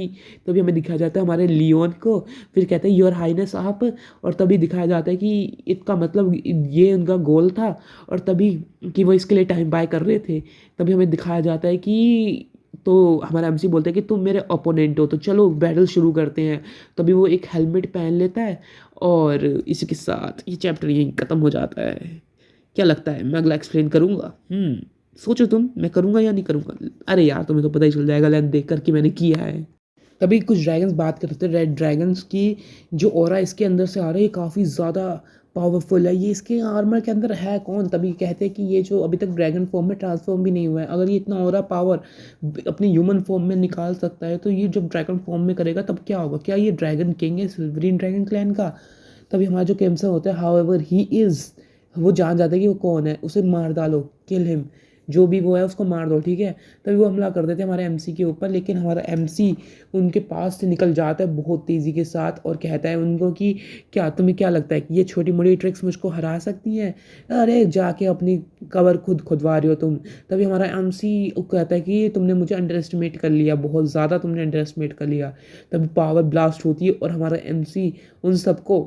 तभी हमें दिखाया जाता है हमारे लियोन को, फिर कहते हैं योर हाइनेस आप। और तभी दिखाया जाता है कि इसका मतलब ये उनका गोल था और तभी कि वो इसके लिए टाइम बाय कर रहे थे। तभी हमें दिखाया जाता है कि तो हमारा एमसी बोलता है कि तुम मेरे ओपोनेंट हो तो चलो बैटल शुरू करते हैं। तभी वो एक हेलमेट पहन लेता है और इसी के साथ ये चैप्टर यहीं ख़त्म हो जाता है। क्या लगता है मैं अगला एक्सप्लेन करूँगा? सोचो तुम, मैं करूँगा या नहीं करूँगा? अरे यार तुम्हें तो पता ही चल जाएगा लेंथ देख कर कि मैंने किया है। तभी कुछ ड्रैगन्स बात करते हैं रेड ड्रैगन्स की। जो ऑरा इसके अंदर से आ रही है काफ़ी ज़्यादा पावरफुल है, ये इसके आर्मर के अंदर है कौन? तभी कहते हैं कि ये जो अभी तक ड्रैगन फॉर्म में ट्रांसफॉर्म भी नहीं हुआ है, अगर ये इतना ऑरा पावर अपनी ह्यूमन फॉर्म में निकाल सकता है तो ये जब ड्रैगन फॉर्म में करेगा तब क्या होगा? क्या ये ड्रैगन किंग है सिल्वरिन ड्रैगन क्लैन का? तभी हमारा जो केम्सा होता है हाउएवर ही इज़, वो जान जाता है कि वो कौन है, उसे मार डालो, किल हिम, जो भी वो है उसको मार दो, ठीक है। तभी वो हमला कर देते हैं हमारे एमसी के ऊपर, लेकिन हमारा एमसी उनके पास से निकल जाता है बहुत तेज़ी के साथ और कहता है उनको कि क्या तुम्हें क्या लगता है कि ये छोटी मोटी ट्रिक्स मुझको हरा सकती हैं? अरे जाके अपनी कबर खुद खुदवा रहे हो तुम। तभी हमारा एमसी कहता है कि तुमने मुझे अंडर एस्टिमेट कर लिया, बहुत ज़्यादा तुमने अंडर एस्टिमेट कर लिया। तभी पावर ब्लास्ट होती है और हमारा एमसी उन सबको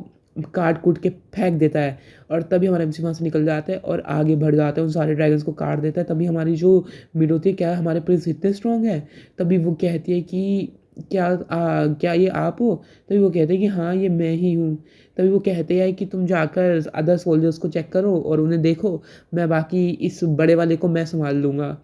काट कूट के फेंक देता है। और तभी हमारा एमसी वहाँ से निकल जाता है और आगे बढ़ जाता है, उन सारे ड्रैगन्स को काट देता है। तभी हमारी जो मिड होती है, क्या हमारे प्रिंस इतने स्ट्रॉन्ग है? तभी वो कहती है कि क्या ये आप हो? तभी वो कहते हैं कि हाँ ये मैं ही हूँ। तभी वो कहते हैं कि तुम जाकर अदर सोल्जर्स को चेक करो और उन्हें देखो, मैं बाकी इस बड़े वाले को मैं संभाल लूँगा।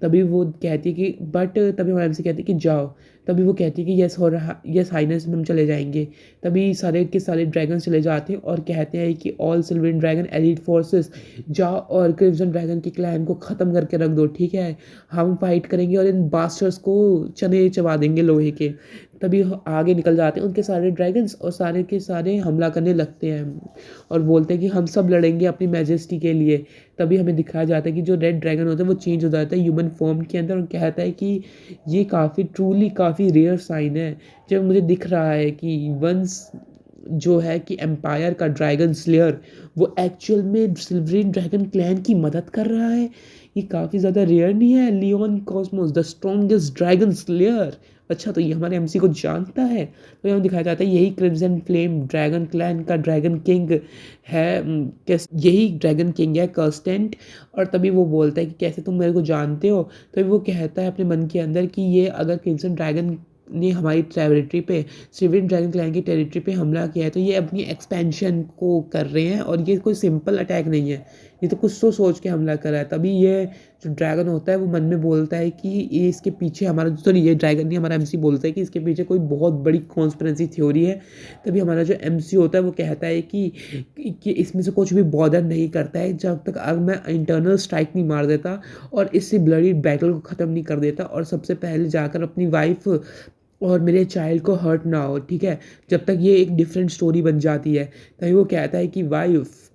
तभी वो कहती है कि बट, तभी हमारे एमसी कहती है कि जाओ। तभी वो कहती है कि यस हो रहा, यस हाइनेस हम चले जाएंगे। तभी सारे के सारे ड्रैगन चले जाते हैं और कहते हैं कि ऑल सिल्वरिन ड्रैगन एलीट फोर्सेस जाओ और क्रिम्सन ड्रैगन के क्लैन को ख़त्म करके रख दो, ठीक है। हम फाइट करेंगे और इन बास्टर्स को चने चबा देंगे लोहे के। तभी आगे निकल जाते हैं उनके सारे ड्रैगन्स और सारे के सारे हमला करने लगते हैं और बोलते हैं कि हम सब लड़ेंगे अपनी मैजेस्टी के लिए। तभी हमें दिखाया जाता है कि जो रेड ड्रैगन होता है वो चेंज हो जाता है ह्यूमन फॉर्म के अंदर और कहता है कि ये काफ़ी रेयर साइन है, जब मुझे दिख रहा है कि वंस जो है कि एम्पायर का ड्रैगन स्लेयर वो एक्चुअल में सिल्वरिन ड्रैगन क्लैन की मदद कर रहा है। ये काफ़ी ज़्यादा रेयर नहीं है? Leon Cosmos the strongest dragon slayer. अच्छा तो ये हमारे एमसी को जानता है। तो यहाँ दिखाया जाता है यही क्रिम्सन फ्लेम ड्रैगन क्लैन का ड्रैगन किंग है, यही ड्रैगन किंग है कर्स्टेंट। और तभी वो बोलता है कि कैसे तुम मेरे को जानते हो? तभी वो कहता है अपने मन के अंदर कि ये अगर क्रिम्सन ड्रैगन ने हमारी टेरिटरी पे, सिल्वरिन ड्रैगन क्लैन की टेरिटरी पे हमला किया है तो ये अपनी एक्सपेंशन को कर रहे हैं और ये कोई सिंपल अटैक नहीं है, ये तो कुछ सोच के हमला करा है। तभी ये जो ड्रैगन होता है वो मन में बोलता है कि ये इसके पीछे हमारा तो ये ड्रैगन नहीं, हमारा एमसी बोलता है कि इसके पीछे कोई बहुत बड़ी कॉन्स्पिरेसी थ्योरी है। तभी हमारा जो एमसी होता है वो कहता है कि इसमें से कुछ भी बॉदर नहीं करता है जब तक अगर मैं इंटरनल स्ट्राइक नहीं मार देता और इससे ब्लडी बैटल को ख़त्म नहीं कर देता और सबसे पहले जाकर अपनी वाइफ और मेरे चाइल्ड को हर्ट ना हो, ठीक है। जब तक ये एक डिफरेंट स्टोरी बन जाती है। तभी वो कहता है कि वाइफ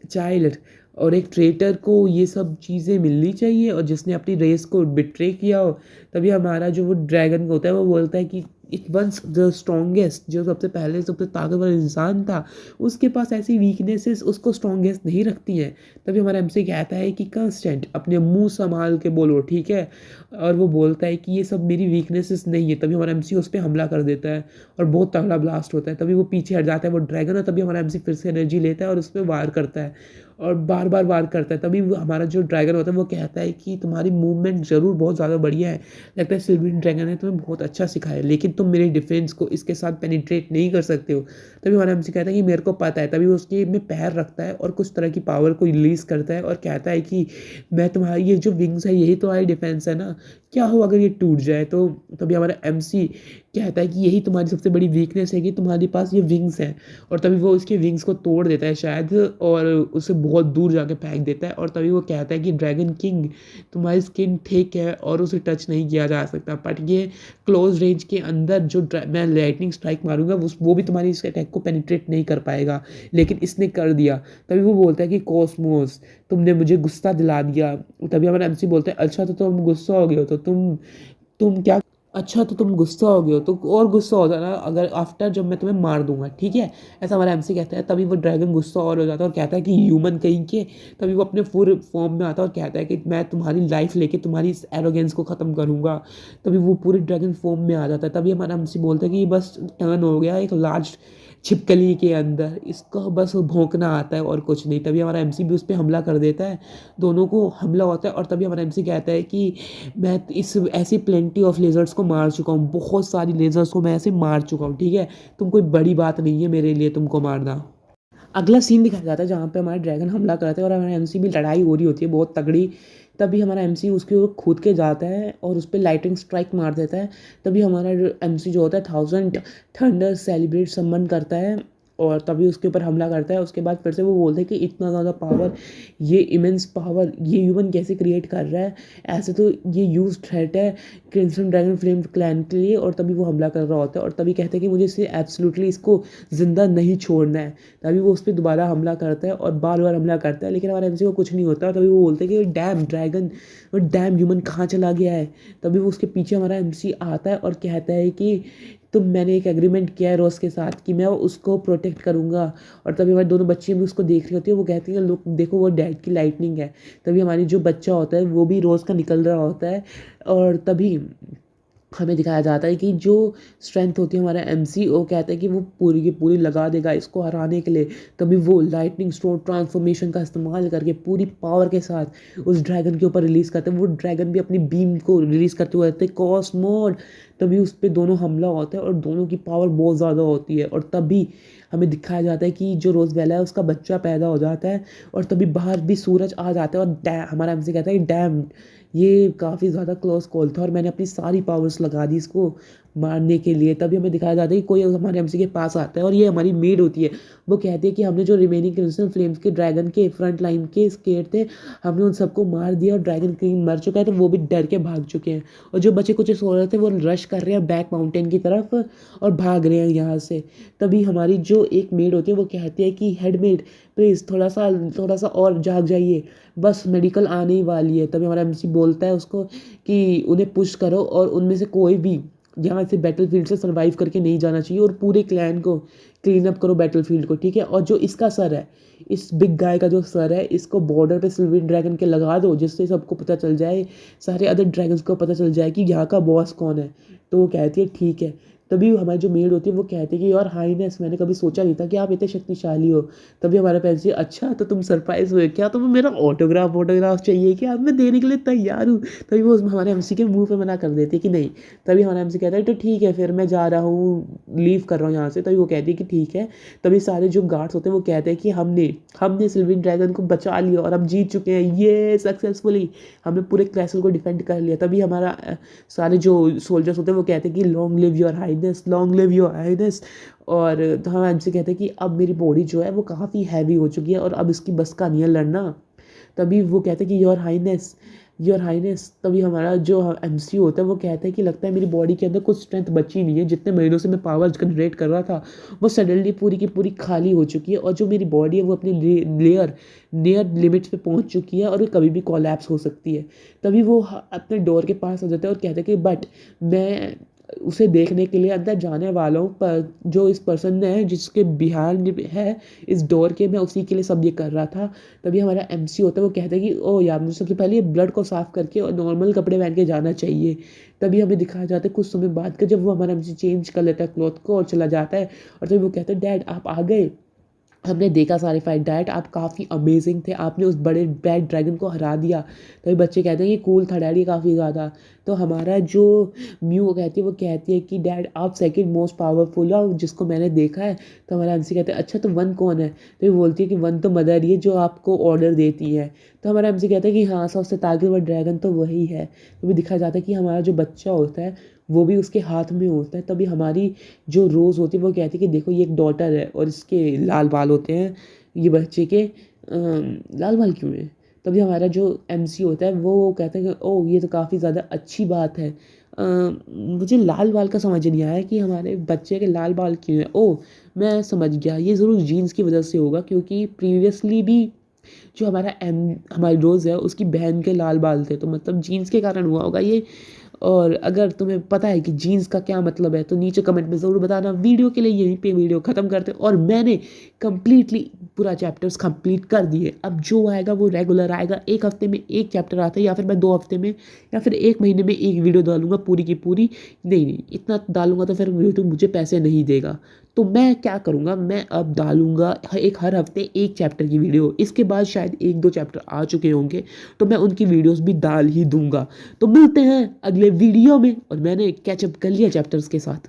चाइल्ड और एक ट्रेटर को ये सब चीज़ें मिलनी चाहिए, और जिसने अपनी रेस को बिट्रे किया हो, तभी हमारा जो वो ड्रैगन होता है वो बोलता है कि इट वंस द स्ट्रॉन्गेस्ट, जो सबसे पहले सबसे ताकतवर इंसान था, उसके पास ऐसी वीकनेसेस उसको स्ट्रॉन्गेस्ट नहीं रखती हैं। तभी हमारा एमसी कहता है कि कंस्टेंट अपने मुंह संभाल के बोलो, ठीक है। और वो बोलता है कि ये सब मेरी वीकनेसेस नहीं है। तभी हमारा एमसी उस पर हमला कर देता है और बहुत तगड़ा ब्लास्ट होता है। तभी वो पीछे हट जाता है वो ड्रैगन, और तभी हमारा एमसी फिर से एनर्जी लेता है और उस पर वार करता है और बार बार वार करता है। तभी हमारा जो ड्रैगन होता है वो कहता है कि तुम्हारी मूवमेंट ज़रूर बहुत ज़्यादा बढ़िया है, लगता है सिल्वरिन ड्रैगन ने तुम्हें बहुत अच्छा सिखाया, लेकिन तुम मेरे डिफेंस को इसके साथ पेनिट्रेट नहीं कर सकते हो। तभी हमारा एमसी कहता है कि मेरे को पता है। तभी वो उसके में पैर रखता है और कुछ तरह की पावर को रिलीज़ करता है और कहता है कि मैं तुम्हारी ये जो विंग्स है यही तुम्हारी डिफेंस है ना, क्या हो अगर ये टूट जाए तो। तभी हमारा एमसी कहता है कि यही तुम्हारी सबसे बड़ी वीकनेस है कि तुम्हारे पास ये विंग्स हैं। और तभी वो उसके विंग्स को तोड़ देता है शायद, और उसे बहुत दूर जाके फेंक देता है। और तभी वो कहता है कि ड्रैगन किंग, तुम्हारी स्किन थिक है और उसे टच नहीं किया जा सकता, बट ये क्लोज रेंज के अंदर जो मैं लाइटनिंग स्ट्राइक मारूंगा वो भी तुम्हारी इस अटैक को पेनिट्रेट नहीं कर पाएगा, लेकिन इसने कर दिया। तभी वो बोलता है कि कॉस्मोस, तुमने मुझे गुस्सा दिला दिया। तभी हमारा एमसी बोलता है अच्छा तो तुम गुस्सा हो गए हो तो तुम क्या, अच्छा तो तुम गुस्सा हो गए हो तो और गुस्सा हो जाना अगर आफ्टर जब मैं तुम्हें मार दूंगा, ठीक है। ऐसा हमारा एमसी कहता है। तभी वो ड्रैगन गुस्सा और हो जाता है और कहता है कि ह्यूमन कहीं के। तभी वो अपने फुल फॉर्म में आता है और कहता है कि मैं तुम्हारी लाइफ लेके तुम्हारी इस एरोगेंस को ख़त्म करूंगा। तभी वो पूरे ड्रैगन फॉर्म में आ जाता है। तभी हमारा एमसी बोलता है कि बस टर्न हो गया एक लार्ज छिपकली के अंदर, इसको बस भौंकना आता है और कुछ नहीं। तभी हमारा एमसी भी उस पर हमला कर देता है, दोनों को हमला होता है। और तभी हमारा एमसी कहता है कि मैं इस ऐसी प्लेंटी ऑफ लेजर्स को मार चुका हूँ, बहुत सारी लेजर्स को मैं ऐसे मार चुका हूँ, ठीक है। तुम कोई बड़ी बात नहीं है मेरे लिए तुमको मारना। अगला सीन दिखाया जाता है जहाँ पे हमारा ड्रैगन हमला करता है और हमारा एमसी भी लड़ाई हो रही होती है बहुत तगड़ी। तभी हमारा एमसी उसके ऊपर कूद के जाता है और उस पर लाइटिंग स्ट्राइक मार देता है। तभी हमारा एमसी जो होता है 1000 थंडर सेलिब्रेट सम्मन करता है और तभी उसके ऊपर हमला करता है। उसके बाद फिर से वो बोलते हैं कि इतना ज़्यादा पावर, ये इमेंस पावर ये ह्यूमन कैसे क्रिएट कर रहा है, ऐसे तो ये यूज थ्रेट है क्रिम्सन ड्रैगन फ्लेम क्लैन के लिए। और तभी वो हमला कर रहा होता है और तभी कहते हैं कि मुझे इसे एब्सोल्युटली इसको ज़िंदा नहीं छोड़ना है। तभी वो उस पर दोबारा हमला करता है और बार बार हमला करता है, लेकिन हमारे एमसी को कुछ नहीं होता। तभी वो बोलते हैं कि डैम ड्रैगन और डैम ह्यूमन कहाँ चला गया है। तभी वो उसके पीछे हमारा एमसी आता है और कहता है कि मैंने एक एग्रीमेंट किया है रोज़ के साथ कि मैं उसको प्रोटेक्ट करूँगा। और तभी हमारे दोनों बच्चियाँ भी उसको देख रही होती है, वो कहती हैं लोग देखो वो डैड की लाइटनिंग है। तभी हमारी जो बच्चा होता है वो भी रोज़ का निकल रहा होता है और तभी हमें दिखाया जाता है कि जो स्ट्रेंथ होती है हमारा एमसी, वो कहता है कि वो पूरी की पूरी लगा देगा इसको हराने के लिए। तभी वो लाइटनिंग स्टोन ट्रांसफॉर्मेशन का इस्तेमाल करके पूरी पावर के साथ उस ड्रैगन के ऊपर रिलीज़ करते हैं। वो ड्रैगन भी अपनी बीम को रिलीज़ करते हुए रहते हैं कॉस्मोड। तभी उस पर दोनों हमला होता है और दोनों की पावर बहुत ज़्यादा होती है। और तभी हमें दिखाया जाता है कि जो रोज़बेला है उसका बच्चा पैदा हो जाता है और तभी बाहर भी सूरज आ जाता है और हमारा एमसी कहता है कि डैम, ये काफ़ी ज़्यादा क्लोज कॉल था और मैंने अपनी सारी पावर्स लगा दी इसको मारने के लिए। तभी हमें दिखाया जाता है कि कोई हमारे एमसी के पास आता है और ये हमारी मेड होती है। वो कहती है कि हमने जो रिमेनिंग क्रिम्सन फ्लेम्स के ड्रैगन के फ्रंट लाइन के स्केयर थे, हमने उन सबको मार दिया और ड्रैगन किंग मर चुका है, तो वो भी डर के भाग चुके हैं। और जो बचे कुछ सो रहे थे वो रश कर रहे हैं बैक माउंटेन की तरफ और भाग रहे हैं यहाँ से। तभी हमारी जो एक मेड होती है वो कहती है कि हेड मेड प्लीज़ थोड़ा सा और जाग जाइए, बस मेडिकल आने ही वाली है। तभी हमारा एमसी बोलता है उसको कि उन्हें पुश करो और उनमें से कोई भी यहाँ से बैटलफील्ड से सर्वाइव करके नहीं जाना चाहिए और पूरे क्लैन को क्लीन अप करो बैटलफील्ड को, ठीक है। और जो इसका सर है, इस बिग गाय का जो सर है, इसको बॉर्डर पे सिल्वर ड्रैगन के लगा दो, जिससे सबको पता चल जाए, सारे अदर ड्रैगन्स को पता चल जाए कि यहाँ का बॉस कौन है। तो वो कहती है ठीक है। तभी हमारी जो मेड होती है वो कहती है कि योर हाईनेस, मैंने कभी सोचा नहीं था कि आप इतने शक्तिशाली हो। तभी हमारा पेंसी, अच्छा तो तुम सरप्राइज हुए क्या, तुम्हें मेरा ऑटोग्राफ चाहिए क्या, अब मैं देने के लिए तैयार हूँ। तभी वो हमारे एमसी के मुंह पे मना कर देती है कि नहीं। तभी हमारा एमसी कहता है तो ठीक है फिर मैं जा रहा हूँ, लीव कर रहा हूँ यहाँ से। तभी वो कहती है कि ठीक है। तभी सारे जो गार्ड्स होते हैं वो कहते हैं कि हमने सिल्वर ड्रैगन को बचा लिया और अब जीत चुके हैं ये सक्सेसफुली, हमने पूरे कैसल को डिफेंड कर लिया। तभी हमारा सारे जो सोल्जर्स होते हैं वो कहते हैं कि long live your highness, long live your highness. और तो हम एमसी कहते हैं कि अब मेरी बॉडी जो है वो काफ़ी हैवी हो चुकी है और अब इसकी बस का नहीं है लड़ना। तभी वो कहते हैं कि योर हाइनेस, योर हाइनेस। तभी हमारा जो एमसी होता है वो कहता है कि लगता है मेरी बॉडी के अंदर कुछ स्ट्रेंथ बची नहीं है, जितने महीनों से मैं पावर जनरेट कर रहा था वो सडनली पूरी की पूरी खाली हो चुकी है, और जो मेरी बॉडी है वो अपनी नियर लिमिट्स पे पहुंच चुकी है और वो कभी भी कोलैप्स हो सकती है। तभी वो अपने डोर के पास आ जाता है और कहता है कि बट मैं उसे देखने के लिए अंदर जाने वाला हूँ, पर जो इस पर्सन ने है जिसके बिहार है इस डोर के, मैं उसी के लिए सब ये कर रहा था। तभी हमारा एमसी होता है वो कहता है कि ओ यार, मुझे सबसे पहले ये ब्लड को साफ करके और नॉर्मल कपड़े पहन के जाना चाहिए। तभी हमें दिखाया जाता है कुछ समय बाद का, जब वो हमारा एमसी चेंज कर लेता है क्लॉथ को और चला जाता है, और तभी वो कहता है डैड आप आ गए, हमने देखा सारी फाइट, डैड आप काफ़ी अमेजिंग थे, आपने उस बड़े बैड ड्रैगन को हरा दिया। तभी बच्चे कहते हैं कि कूल था डैडी काफ़ी ज़्यादा। तो हमारा जो म्यू कहती है वो कहती है कि डैड आप सेकंड मोस्ट पावरफुल हो जिसको मैंने देखा है। तो हमारा एमसी कहते हैं अच्छा तो वन कौन है। तो वो बोलती है कि वन तो मदर ही है जो आपको ऑर्डर देती है। तो हमारा एमसी कहता है कि हाँ सबसे ताकतवर ड्रैगन तो वही है। तो भी दिखाया जाता है कि हमारा जो बच्चा होता है वो भी उसके हाथ में होता है। तभी हमारी जो रोज़ होती है वो कहती है कि देखो ये एक डॉटर है और इसके लाल बाल होते हैं, ये बच्चे के लाल बाल क्यों हैं। तभी हमारा जो एमसी होता है वो कहता है कि ओह ये तो काफ़ी ज़्यादा अच्छी बात है। मुझे लाल बाल का समझ नहीं आया कि हमारे बच्चे के लाल बाल क्यों हैं। ओह मैं समझ गया, ये ज़रूर जीन्स की वजह से होगा, क्योंकि प्रीवियसली भी जो हमारी रोज़ है उसकी बहन के लाल बाल थे, तो मतलब जीन्स के कारण हुआ होगा ये। और अगर तुम्हें पता है कि जीन्स का क्या मतलब है तो नीचे कमेंट में ज़रूर बताना। वीडियो के लिए यहीं पे वीडियो ख़त्म करते हैं, और मैंने कम्प्लीटली पूरा चैप्टर्स कंप्लीट कर दिए। अब जो आएगा वो रेगुलर आएगा, एक हफ्ते में एक चैप्टर आता है, या फिर मैं 2 हफ्ते में या फिर 1 महीने में एक वीडियो डालूंगा पूरी की पूरी। नहीं, इतना डालूंगा तो फिर यूट्यूब मुझे पैसे नहीं देगा। तो मैं क्या करूँगा, मैं अब डालूंगा हर हफ्ते एक चैप्टर की वीडियो। इसके बाद शायद 1-2 चैप्टर आ चुके होंगे तो मैं उनकी वीडियोस भी डाल ही दूंगा। तो मिलते हैं अगले वीडियो में, और मैंने कैचअप कर लिया चैप्टर्स के साथ।